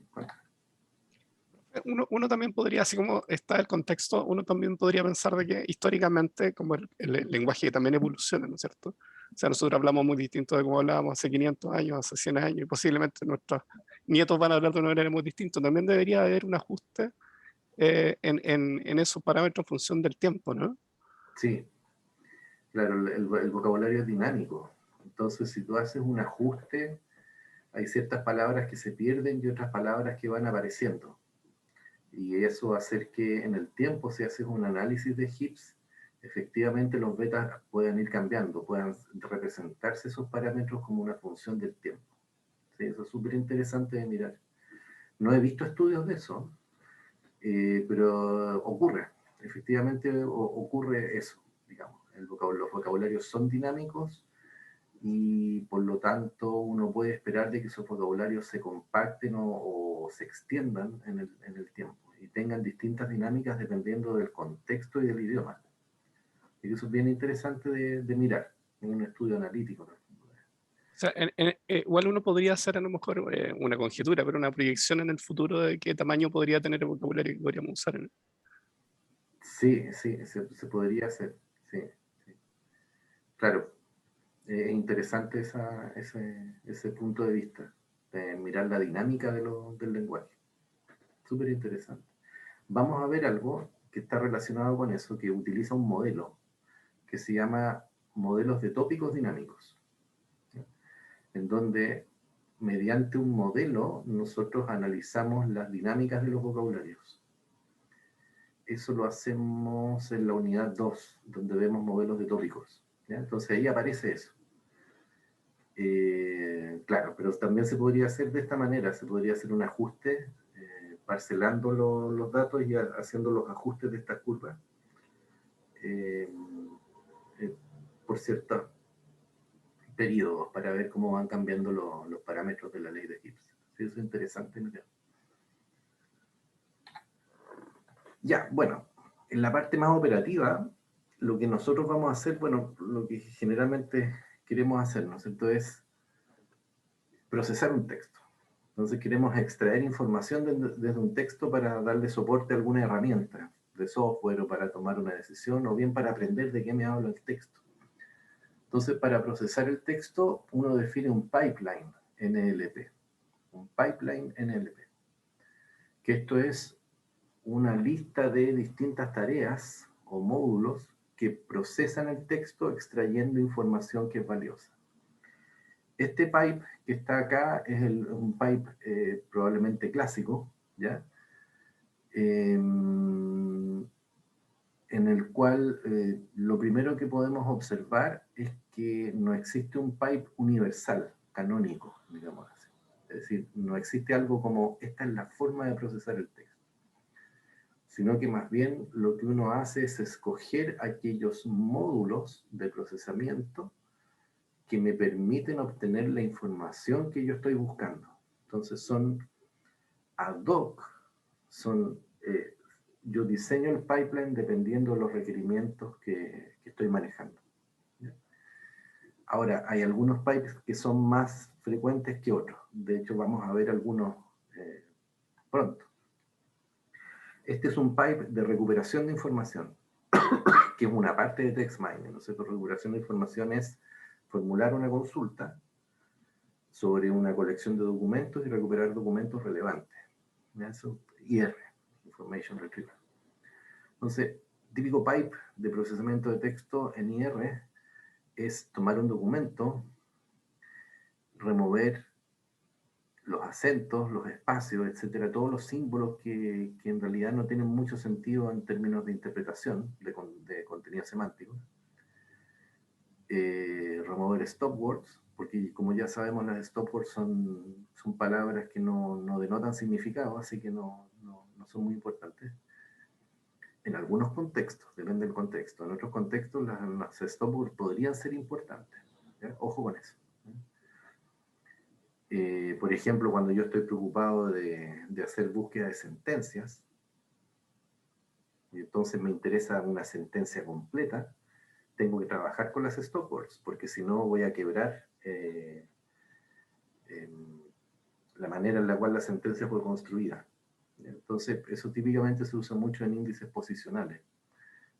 Uno también podría, así como está el contexto, uno también podría pensar de que históricamente, como el lenguaje también evoluciona, ¿no es cierto? O sea, nosotros hablamos muy distinto de cómo hablábamos hace 500 años, hace 100 años, y posiblemente nuestros nietos van a hablar de una manera muy distinta. También debería haber un ajuste en esos parámetros en función del tiempo, ¿no? Sí, claro, el vocabulario es dinámico. Entonces, si tú haces un ajuste, hay ciertas palabras que se pierden y otras palabras que van apareciendo. Y eso va a hacer que en el tiempo, si haces un análisis de Hibbs, efectivamente los betas puedan ir cambiando, puedan representarse esos parámetros como una función del tiempo. ¿Sí? Eso es súper interesante de mirar. No he visto estudios de eso, pero ocurre, efectivamente ocurre eso, digamos. Los vocabularios son dinámicos y por lo tanto uno puede esperar de que esos vocabularios se compacten o se extiendan en el tiempo. y tengan distintas dinámicas dependiendo del contexto y del idioma. Y eso es bien interesante de mirar en un estudio analítico. O sea, igual uno podría hacer a lo mejor una conjetura, pero una proyección en el futuro de qué tamaño podría tener el vocabulario que podríamos usar. Sí, sí, se podría hacer. Sí, sí. Claro, es interesante ese punto de vista, de mirar la dinámica del lenguaje. Súper interesante. Vamos a ver algo que está relacionado con eso, que utiliza un modelo que se llama modelos de tópicos dinámicos, ¿sí? En donde mediante un modelo nosotros analizamos las dinámicas de los vocabularios. Eso lo hacemos en la unidad 2, donde vemos modelos de tópicos, ¿ya? Entonces ahí aparece eso. Claro, pero también se podría hacer de esta manera, se podría hacer un ajuste, parcelando los datos y haciendo los ajustes de estas curvas eh, por ciertos periodos para ver cómo van cambiando los parámetros de la ley de Gibbs. Sí, eso es interesante, mirar. Ya, bueno, en la parte más operativa, lo que nosotros vamos a hacer, bueno, lo que generalmente queremos hacer, ¿no es cierto?, es procesar un texto. Entonces queremos extraer información desde un texto para darle soporte a alguna herramienta de software o para tomar una decisión o bien para aprender de qué me habla el texto. Entonces, para procesar el texto, uno define un pipeline NLP. Un pipeline NLP. Que esto es una lista de distintas tareas o módulos que procesan el texto extrayendo información que es valiosa. Este pipe que está acá es un pipe probablemente clásico, ¿ya? En el cual lo primero que podemos observar es que no existe un pipe universal, canónico, digamos así. Es decir, no existe algo como esta es la forma de procesar el texto, sino que más bien lo que uno hace es escoger aquellos módulos de procesamiento que me permiten obtener la información que yo estoy buscando. Entonces son ad hoc, yo diseño el pipeline dependiendo de los requerimientos que estoy manejando. Ahora, hay algunos pipes que son más frecuentes que otros. De hecho, vamos a ver algunos pronto. Este es un pipe de recuperación de información, que es una parte de text mining. ¿No sé? Recuperación de información es formular una consulta sobre una colección de documentos y recuperar documentos relevantes. Eso, IR, Information Retrieval. Entonces, típico pipe de procesamiento de texto en IR es tomar un documento, remover los acentos, los espacios, etcétera, todos los símbolos que en realidad no tienen mucho sentido en términos de interpretación de contenido semántico. Remover stop words, porque como ya sabemos, las stop words son palabras que no denotan significado, así que no son muy importantes. En algunos contextos, depende del contexto. En otros contextos, las stop words podrían ser importantes. ¿Ya? Ojo con eso. Por ejemplo, cuando yo estoy preocupado de hacer búsqueda de sentencias, y entonces me interesa una sentencia completa, tengo que trabajar con las stop words, porque si no voy a quebrar la manera en la cual la sentencia fue construida. Entonces, eso típicamente se usa mucho en índices posicionales,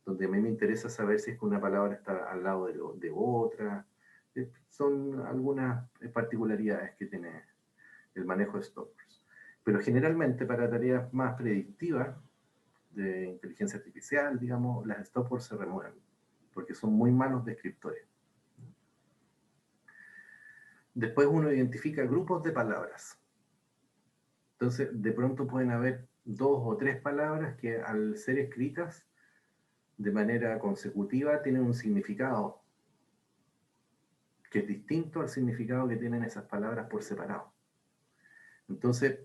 donde a mí me interesa saber si es que una palabra está al lado de otra. Son algunas particularidades que tiene el manejo de stop words. Pero generalmente para tareas más predictivas de inteligencia artificial, digamos, las stop words se remueven, porque son muy malos descriptores. Después uno identifica grupos de palabras. Entonces, de pronto pueden haber 2 o 3 palabras que al ser escritas de manera consecutiva tienen un significado que es distinto al significado que tienen esas palabras por separado. Entonces,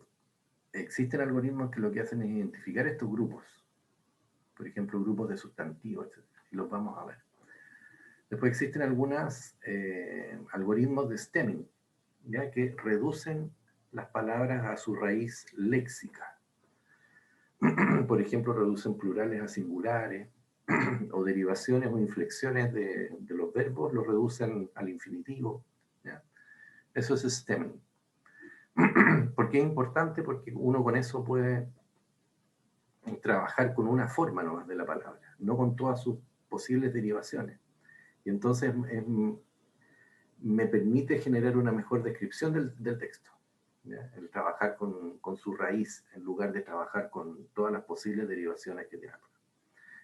existen algoritmos que lo que hacen es identificar estos grupos. Por ejemplo, grupos de sustantivos, etc. Y los vamos a ver. Después existen algunos algoritmos de stemming, ¿ya? Que reducen las palabras a su raíz léxica. Por ejemplo, reducen plurales a singulares, o derivaciones o inflexiones de los verbos, los reducen al infinitivo. ¿Ya? Eso es stemming. ¿Por qué es importante? Porque uno con eso puede trabajar con una forma nomás de la palabra, no con todas sus posibles derivaciones. Y entonces me permite generar una mejor descripción del texto. ¿Ya? El trabajar con su raíz, en lugar de trabajar con todas las posibles derivaciones que tiene.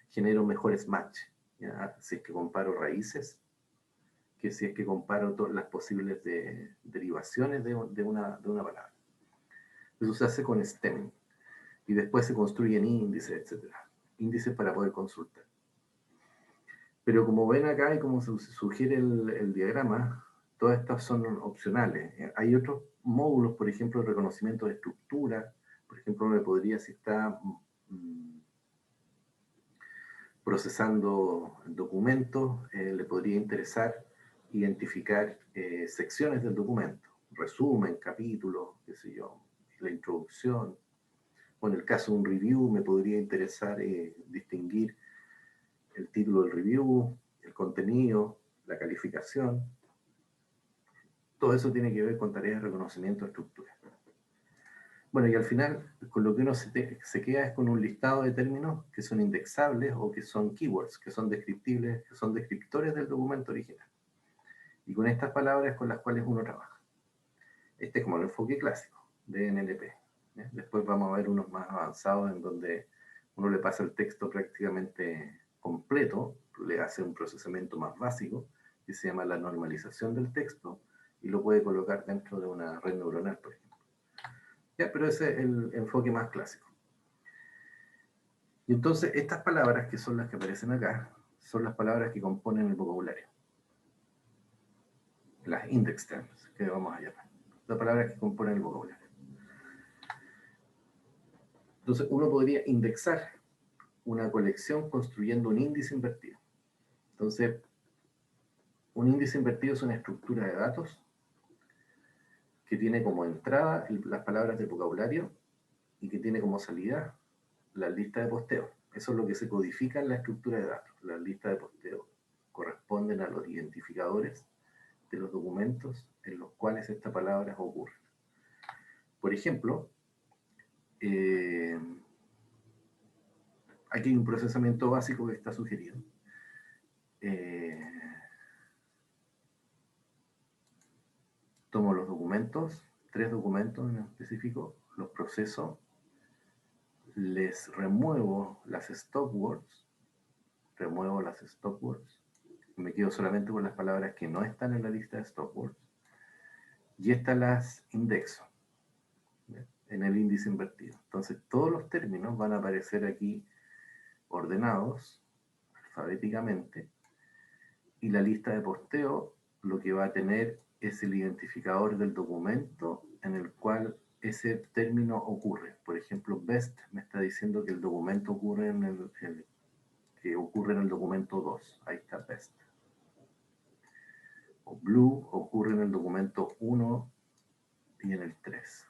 Genero mejores match. ¿Ya? Si es que comparo raíces, que si es que comparo todas las posibles derivaciones de una palabra. Eso se hace con stemming. Y después se construyen índices, etc. Índices para poder consultar. Pero como ven acá y como se sugiere el diagrama, todas estas son opcionales. Hay otros módulos, por ejemplo, de reconocimiento de estructura. Por ejemplo, me podría, si está procesando documentos, le podría interesar identificar secciones del documento, resumen, capítulo, qué sé yo, la introducción. O en el caso de un review, me podría interesar distinguir el título del review, el contenido, la calificación. Todo eso tiene que ver con tareas de reconocimiento de estructura. Bueno, y al final, con lo que uno se queda es con un listado de términos que son indexables o que son keywords, que son descriptibles, que son descriptores del documento original. Y con estas palabras con las cuales uno trabaja. Este es como el enfoque clásico de NLP. ¿Ya? Después vamos a ver unos más avanzados en donde uno le pasa el texto prácticamente completo, le hace un procesamiento más básico, que se llama la normalización del texto, y lo puede colocar dentro de una red neuronal, por ejemplo. ¿Ya? Pero ese es el enfoque más clásico. Y entonces estas palabras, que son las que aparecen acá, son las palabras que componen el vocabulario. Las index terms, que vamos a llamar. Las palabras que componen el vocabulario. Entonces uno podría indexar una colección construyendo un índice invertido. Entonces, un índice invertido es una estructura de datos que tiene como entrada las palabras del vocabulario y que tiene como salida la lista de posteo. Eso es lo que se codifica en la estructura de datos. Las listas de posteo corresponden a los identificadores de los documentos en los cuales estas palabras ocurren. Por ejemplo, aquí hay un procesamiento básico que está sugerido. Tomo los documentos, 3 documentos en específico, los proceso, les remuevo las stop words, me quedo solamente con las palabras que no están en la lista de stop words, y estas las indexo en el índice invertido. Entonces todos los términos van a aparecer aquí ordenados alfabéticamente, y la lista de posteo lo que va a tener es el identificador del documento en el cual ese término ocurre. Por ejemplo, best me está diciendo que el documento ocurre en el documento 2. Ahí está best. O blue ocurre en el documento 1 y en el 3.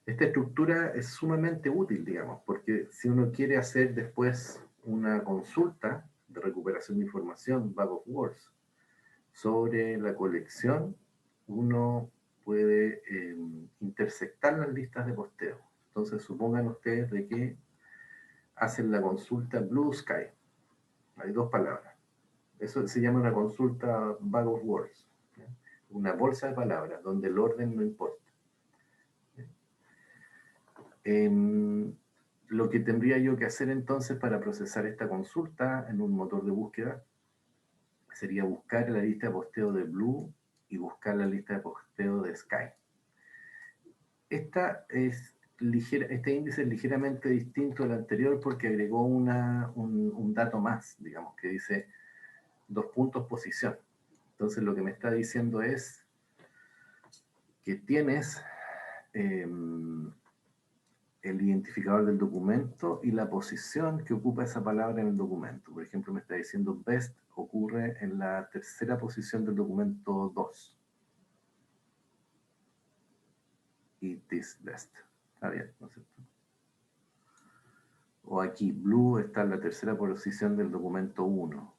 Esta estructura es sumamente útil, digamos, porque si uno quiere hacer después una consulta de recuperación de información, bag of words, sobre la colección, uno puede intersectar las listas de posteo. Entonces, supongan ustedes de que hacen la consulta Blue Sky. Hay 2 palabras. Eso se llama una consulta bag of words. ¿Ya? Una bolsa de palabras, donde el orden no importa. Lo que tendría yo que hacer entonces para procesar esta consulta en un motor de búsqueda sería buscar la lista de posteo de Blue y buscar la lista de posteo de Sky. Este índice es ligeramente distinto al anterior porque agregó un dato más, digamos, que dice 2 puntos posición. Entonces lo que me está diciendo es que tienes el identificador del documento y la posición que ocupa esa palabra en el documento. Por ejemplo, me está diciendo best ocurre en la 3ª posición del documento 2. It is best. Está bien, ¿no es cierto? O aquí, blue está en la tercera posición del documento 1.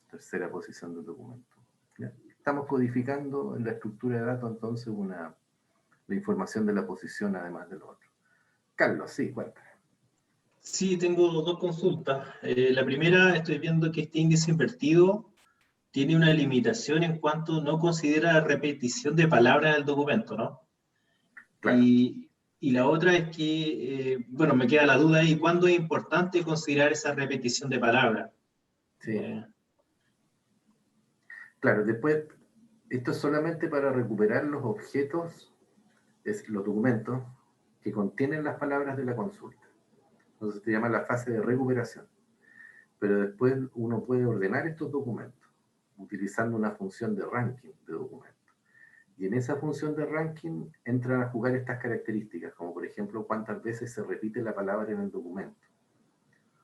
Tercera posición del documento. ¿Ya? Estamos codificando en la estructura de datos entonces la información de la posición además de lo otro. Carlos, sí, cuéntame. Sí, tengo dos consultas. La primera, estoy viendo que este índice invertido tiene una limitación en cuanto no considera repetición de palabras del documento, ¿no? Claro. Y la otra es que, bueno, me queda la duda ahí, ¿cuándo es importante considerar esa repetición de palabras? Sí. Claro, después, esto es solamente para recuperar los objetos, los documentos que contienen las palabras de la consulta. Entonces se llama la fase de recuperación. Pero después uno puede ordenar estos documentos utilizando una función de ranking de documentos. Y en esa función de ranking entran a jugar estas características, como por ejemplo cuántas veces se repite la palabra en el documento.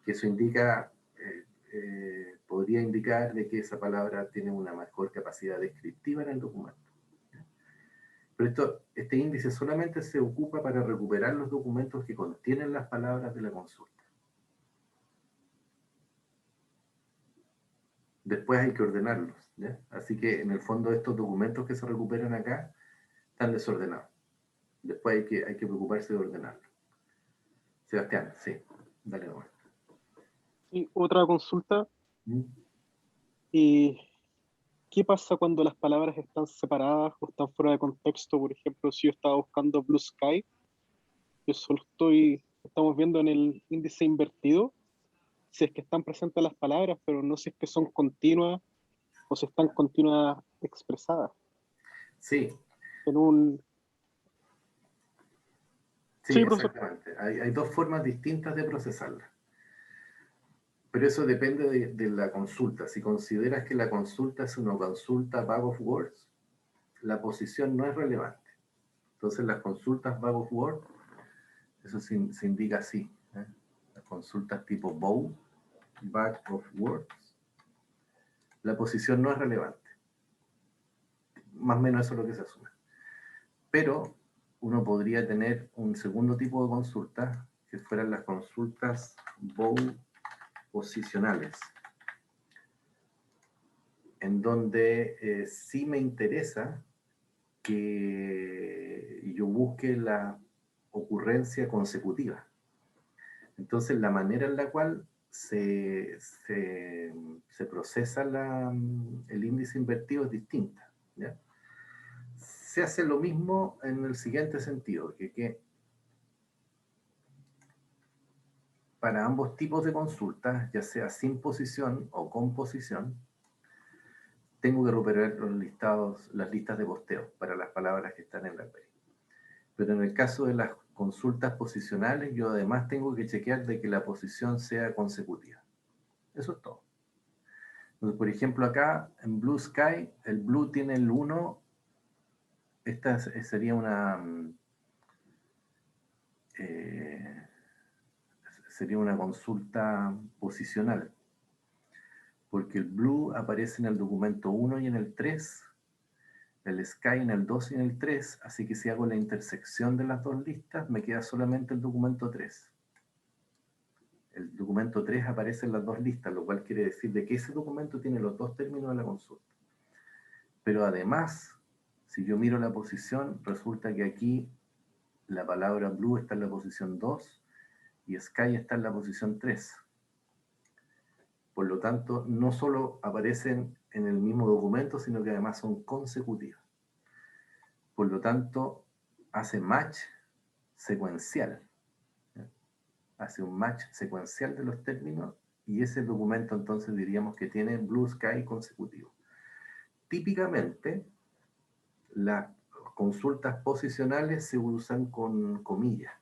Que eso indica, podría indicar de que esa palabra tiene una mejor capacidad descriptiva en el documento. Pero este índice solamente se ocupa para recuperar los documentos que contienen las palabras de la consulta. Después hay que ordenarlos, ¿ya? Así que en el fondo estos documentos que se recuperan acá están desordenados. Después hay que preocuparse de ordenarlos. Sebastián, sí, dale nomás. Y otra consulta. ¿Mm? ¿Qué pasa cuando las palabras están separadas o están fuera de contexto? Por ejemplo, si yo estaba buscando Blue Sky, yo solo estamos viendo en el índice invertido, si es que están presentes las palabras, pero no si es que son continuas o si están continuas expresadas. Sí. Sí, exactamente. Hay dos formas distintas de procesarla. Pero eso depende de la consulta. Si consideras que la consulta es una consulta bag of words, la posición no es relevante. Entonces las consultas bag of words, eso se indica así. Las consultas tipo bow, bag of words, la posición no es relevante. Más o menos eso es lo que se asume. Pero uno podría tener un segundo tipo de consulta, que fueran las consultas bow posicionales, en donde sí me interesa que yo busque la ocurrencia consecutiva. Entonces, la manera en la cual se procesa el índice invertido es distinta, ¿ya? Se hace lo mismo en el siguiente sentido, que para ambos tipos de consultas, ya sea sin posición o con posición, tengo que recuperar los listados, las listas de posteo para las palabras que están en la query. Pero en el caso de las consultas posicionales, yo además tengo que chequear de que la posición sea consecutiva. Eso es todo. Entonces, por ejemplo, acá en Blue Sky, el blue tiene el 1. Esta sería una consulta posicional, porque el blue aparece en el documento 1 y en el 3, el sky en el 2 y en el 3, así que si hago la intersección de las dos listas, me queda solamente el documento 3. El documento 3 aparece en las dos listas, lo cual quiere decir de que ese documento tiene los dos términos de la consulta. Pero además, si yo miro la posición, resulta que aquí la palabra blue está en la posición 2 y sky está en la posición 3. Por lo tanto, no solo aparecen en el mismo documento, sino que además son consecutivas. Por lo tanto, hace match secuencial. Hace un match secuencial de los términos y ese documento entonces diríamos que tiene Blue Sky consecutivo. Típicamente, las consultas posicionales se usan con comillas.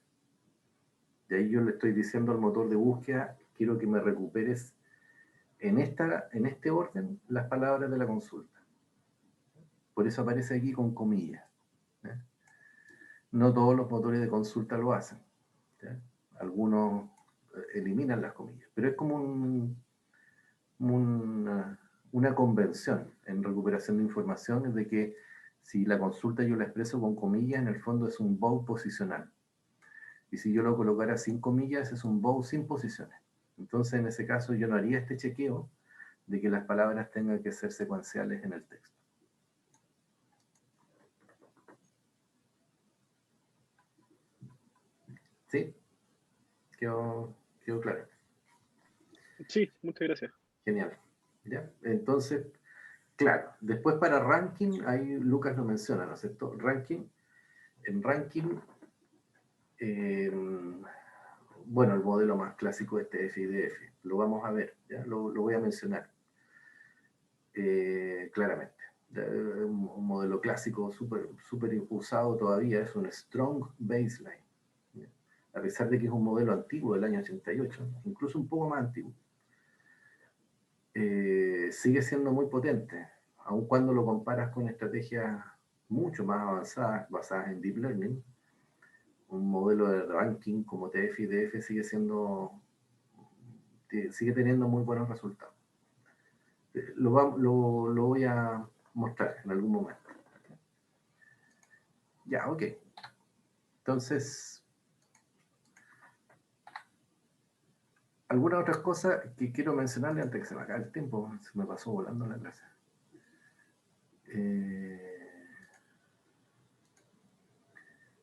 De ahí yo le estoy diciendo al motor de búsqueda, quiero que me recuperes en este orden las palabras de la consulta. Por eso aparece aquí con comillas. No todos los motores de consulta lo hacen. Algunos eliminan las comillas, pero es como una convención en recuperación de información, es de que si la consulta yo la expreso con comillas, en el fondo es un bow posicional. Y si yo lo colocara sin comillas, es un bow sin posiciones. Entonces, en ese caso, yo no haría este chequeo de que las palabras tengan que ser secuenciales en el texto. ¿Sí? ¿Quedó claro? Sí, muchas gracias. Genial. ¿Ya? Entonces, claro, después para ranking, ahí Lucas lo menciona, ¿no es cierto? Ranking, en ranking, bueno, el modelo más clásico es TF y DF, lo vamos a ver, ¿ya? Lo voy a mencionar claramente. Un modelo clásico súper usado todavía es un Strong Baseline, ¿ya? A pesar de que es un modelo antiguo del año 88, incluso un poco más antiguo. Sigue siendo muy potente, aun cuando lo comparas con estrategias mucho más avanzadas, basadas en Deep Learning. Un modelo de ranking como TF y DF sigue teniendo muy buenos resultados. Lo voy a mostrar en algún momento. Ya, ok. Entonces, algunas otras cosas que quiero mencionarle antes que se me acabe el tiempo, se me pasó volando la clase.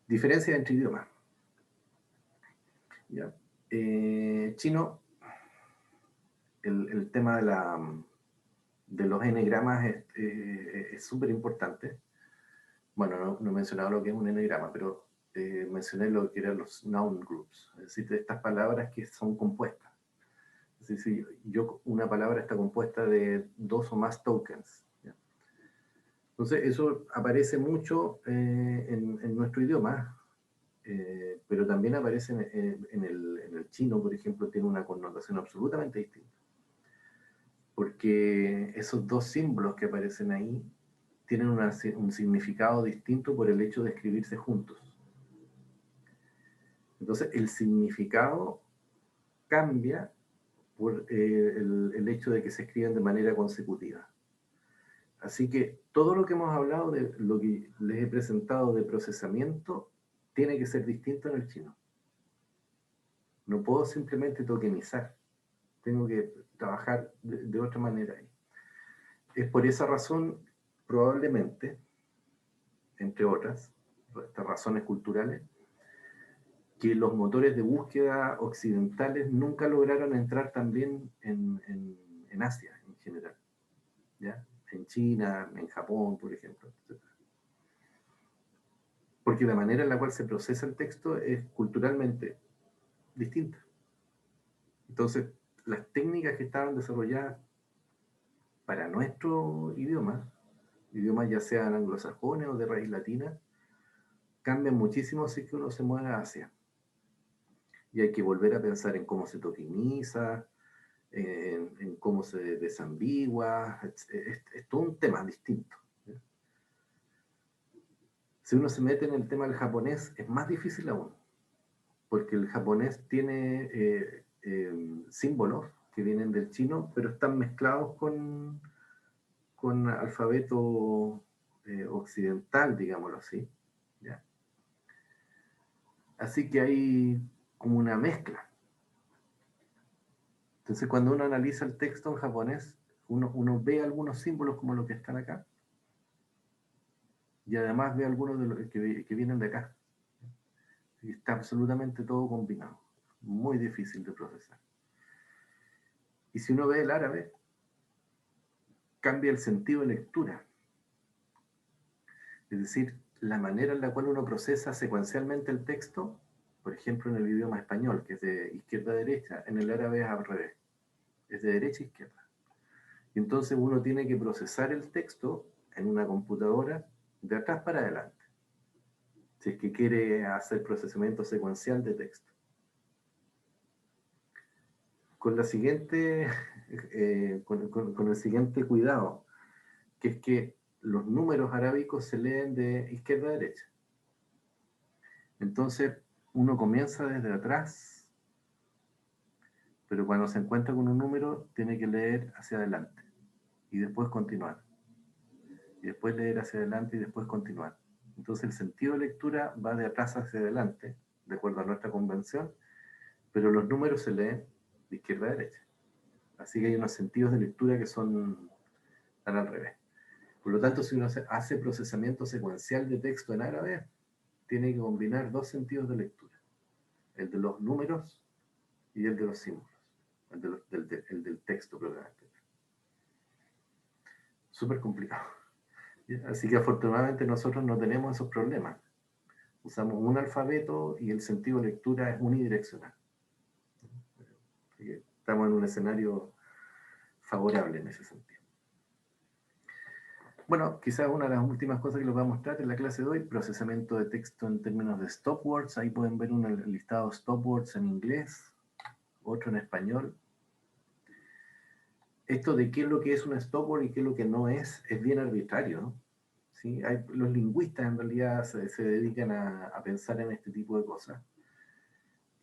Diferencia entre idiomas. ¿Ya? Chino, el tema de los n-gramas es súper importante. Bueno, no he mencionado lo que es un n-grama, pero mencioné lo que eran los noun groups, es decir, de estas palabras que son compuestas. Es decir, una palabra está compuesta de 2 o más tokens, ¿ya? Entonces, eso aparece mucho en nuestro idioma, pero también aparece en el chino, por ejemplo, tiene una connotación absolutamente distinta. Porque esos 2 símbolos que aparecen ahí tienen un significado distinto por el hecho de escribirse juntos. Entonces, el significado cambia por el hecho de que se escriben de manera consecutiva. Así que todo lo que hemos hablado, de lo que les he presentado de procesamiento, tiene que ser distinto en el chino. No puedo simplemente tokenizar. Tengo que trabajar de otra manera ahí. Es por esa razón, probablemente, entre otras, estas razones culturales, que los motores de búsqueda occidentales nunca lograron entrar también en Asia en general, ¿ya? En China, en Japón, por ejemplo, etc. Porque la manera en la cual se procesa el texto es culturalmente distinta. Entonces, las técnicas que estaban desarrolladas para nuestro idioma, idiomas ya sean anglosajones o de raíz latina, cambian muchísimo si es que uno se mueve hacia. Y hay que volver a pensar en cómo se tokeniza, en cómo se desambigua, es todo un tema distinto. Si uno se mete en el tema del japonés, es más difícil aún, porque el japonés tiene símbolos que vienen del chino, pero están mezclados con alfabeto occidental, digámoslo así, ¿ya? Así que hay como una mezcla. Entonces, cuando uno analiza el texto en japonés, uno ve algunos símbolos como los que están acá, y además ve algunos de los que vienen de acá. Y está absolutamente todo combinado. Muy difícil de procesar. Y si uno ve el árabe, cambia el sentido de lectura. Es decir, la manera en la cual uno procesa secuencialmente el texto, por ejemplo, en el idioma español, que es de izquierda a derecha, en el árabe es al revés. Es de derecha a izquierda. Y entonces uno tiene que procesar el texto en una computadora de atrás para adelante, si es que quiere hacer procesamiento secuencial de texto. Con la siguiente, con el siguiente cuidado, que es que los números arábicos se leen de izquierda a derecha. Entonces uno comienza desde atrás, pero cuando se encuentra con un número tiene que leer hacia adelante y después continuar. Y después leer hacia adelante y después continuar. Entonces el sentido de lectura va de atrás hacia adelante de acuerdo a nuestra convención, pero los números se leen de izquierda a derecha. Así que hay unos sentidos de lectura que están al revés. Por lo tanto, si uno hace procesamiento secuencial de texto en árabe, tiene que combinar dos sentidos de lectura, el de los números y el de los símbolos, el del texto propiamente. Súper complicado. Así que afortunadamente nosotros no tenemos esos problemas. Usamos un alfabeto y el sentido de lectura es unidireccional. Así que estamos en un escenario favorable en ese sentido. Bueno, quizás una de las últimas cosas que les voy a mostrar en la clase de hoy, procesamiento de texto en términos de stopwords. Ahí pueden ver un listado de stopwords en inglés, otro en español. Esto de qué es lo que es un stopword y qué es lo que no es bien arbitrario, ¿no? ¿Sí? Los lingüistas en realidad se dedican a pensar en este tipo de cosas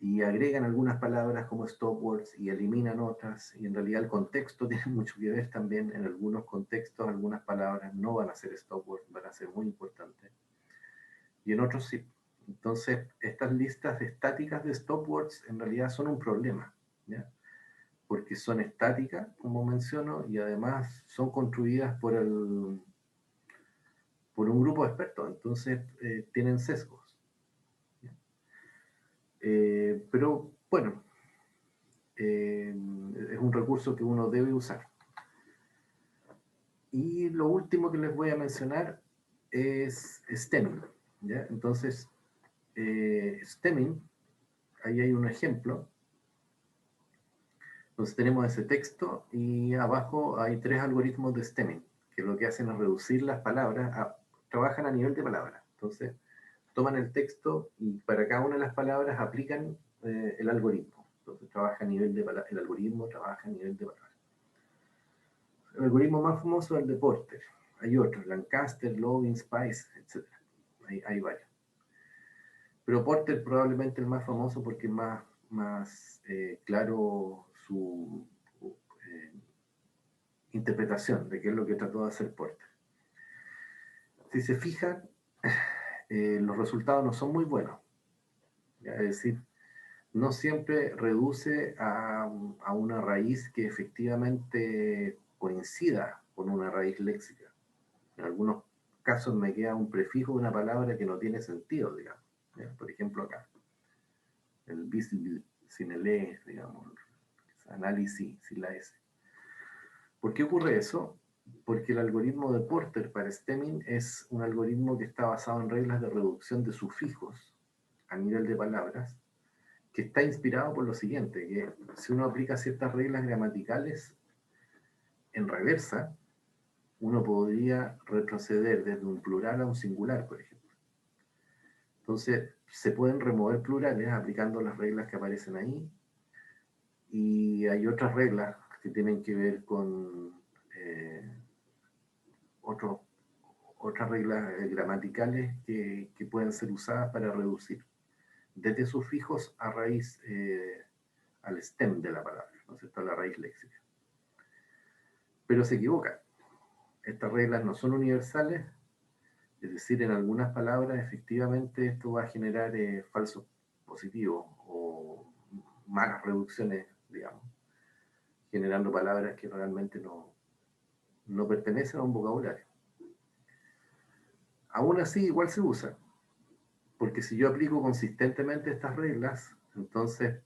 y agregan algunas palabras como stopwords y eliminan otras, y en realidad el contexto tiene mucho que ver también. En algunos contextos algunas palabras no van a ser stopwords, van a ser muy importantes, y en otros sí. Entonces estas listas estáticas de stopwords en realidad son un problema, ¿ya? Porque son estáticas, como menciono, y además son construidas por un grupo de expertos, entonces tienen sesgos. Pero bueno, es un recurso que uno debe usar. Y lo último que les voy a mencionar es stemming, ¿ya? Entonces, stemming, ahí hay un ejemplo. Entonces tenemos ese texto y abajo hay 3 algoritmos de stemming, que lo que hacen es reducir las palabras, trabajan a nivel de palabras. Entonces toman el texto y para cada una de las palabras aplican el algoritmo. Entonces trabaja a nivel de el algoritmo trabaja a nivel de palabras. El algoritmo más famoso es el de Porter. Hay otros, Lancaster, Lovin, Spice, etc. Hay varios. Pero Porter probablemente el más famoso porque es más claro su interpretación de qué es lo que trató de hacer Porter. Si se fijan, los resultados no son muy buenos. ¿Ya? Es decir, no siempre reduce a una raíz que efectivamente coincida con una raíz léxica. En algunos casos me queda un prefijo de una palabra que no tiene sentido, digamos. ¿Ya? Por ejemplo acá, el visible sin el E, digamos, análisis sin la S. ¿Por qué ocurre eso? Porque el algoritmo de Porter para stemming es un algoritmo que está basado en reglas de reducción de sufijos a nivel de palabras, que está inspirado por lo siguiente, que si uno aplica ciertas reglas gramaticales en reversa, uno podría retroceder desde un plural a un singular, por ejemplo. Entonces, se pueden remover plurales aplicando las reglas que aparecen ahí, y hay otras reglas que tienen que ver con otras reglas gramaticales que pueden ser usadas para reducir desde sufijos a raíz, al stem de la palabra, ¿no es cierto?, a la raíz léxica. Pero se equivocan. Estas reglas no son universales, es decir, en algunas palabras efectivamente esto va a generar falsos positivos o malas reducciones, digamos, generando palabras que realmente no pertenecen a un vocabulario. Aún así, igual se usa, porque si yo aplico consistentemente estas reglas, entonces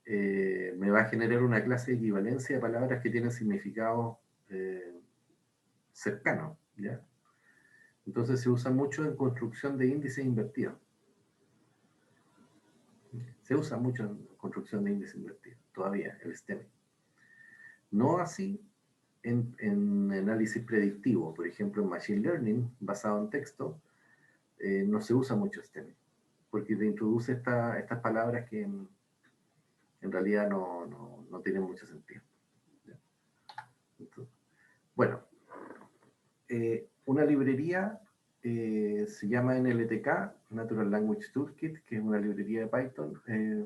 me va a generar una clase de equivalencia de palabras que tienen significado cercano, ¿ya? Entonces se usa mucho en construcción de índices invertidos. Se usa mucho en construcción de índices invertidos, todavía, el stemming. No así en análisis predictivo, por ejemplo, en Machine Learning, basado en texto, no se usa mucho stemming, porque te introduce estas palabras que en realidad no tienen mucho sentido. Entonces, bueno, una librería se llama NLTK, Natural Language Toolkit, que es una librería de Python.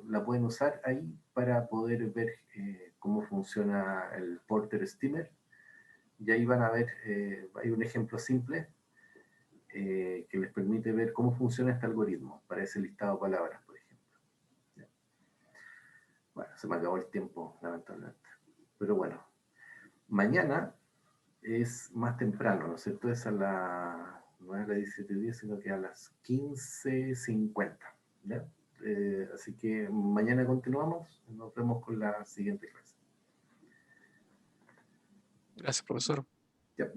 La pueden usar ahí para poder ver cómo funciona el Porter Stemmer. Y ahí van a ver, hay un ejemplo simple que les permite ver cómo funciona este algoritmo para ese listado de palabras, por ejemplo. Bueno, se me acabó el tiempo, lamentablemente. Pero bueno, mañana es más temprano, ¿no es cierto? Es a no es a las 17:10, sino que a las 15:50. ¿Ya? Así que mañana continuamos. Nos vemos con la siguiente clase. Gracias, profesor. Ya.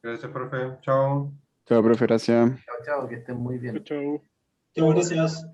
Gracias, profe. Chao. Chao, profe, gracias. Chao, chao, que estén muy bien. Chau, chau. Chao, gracias.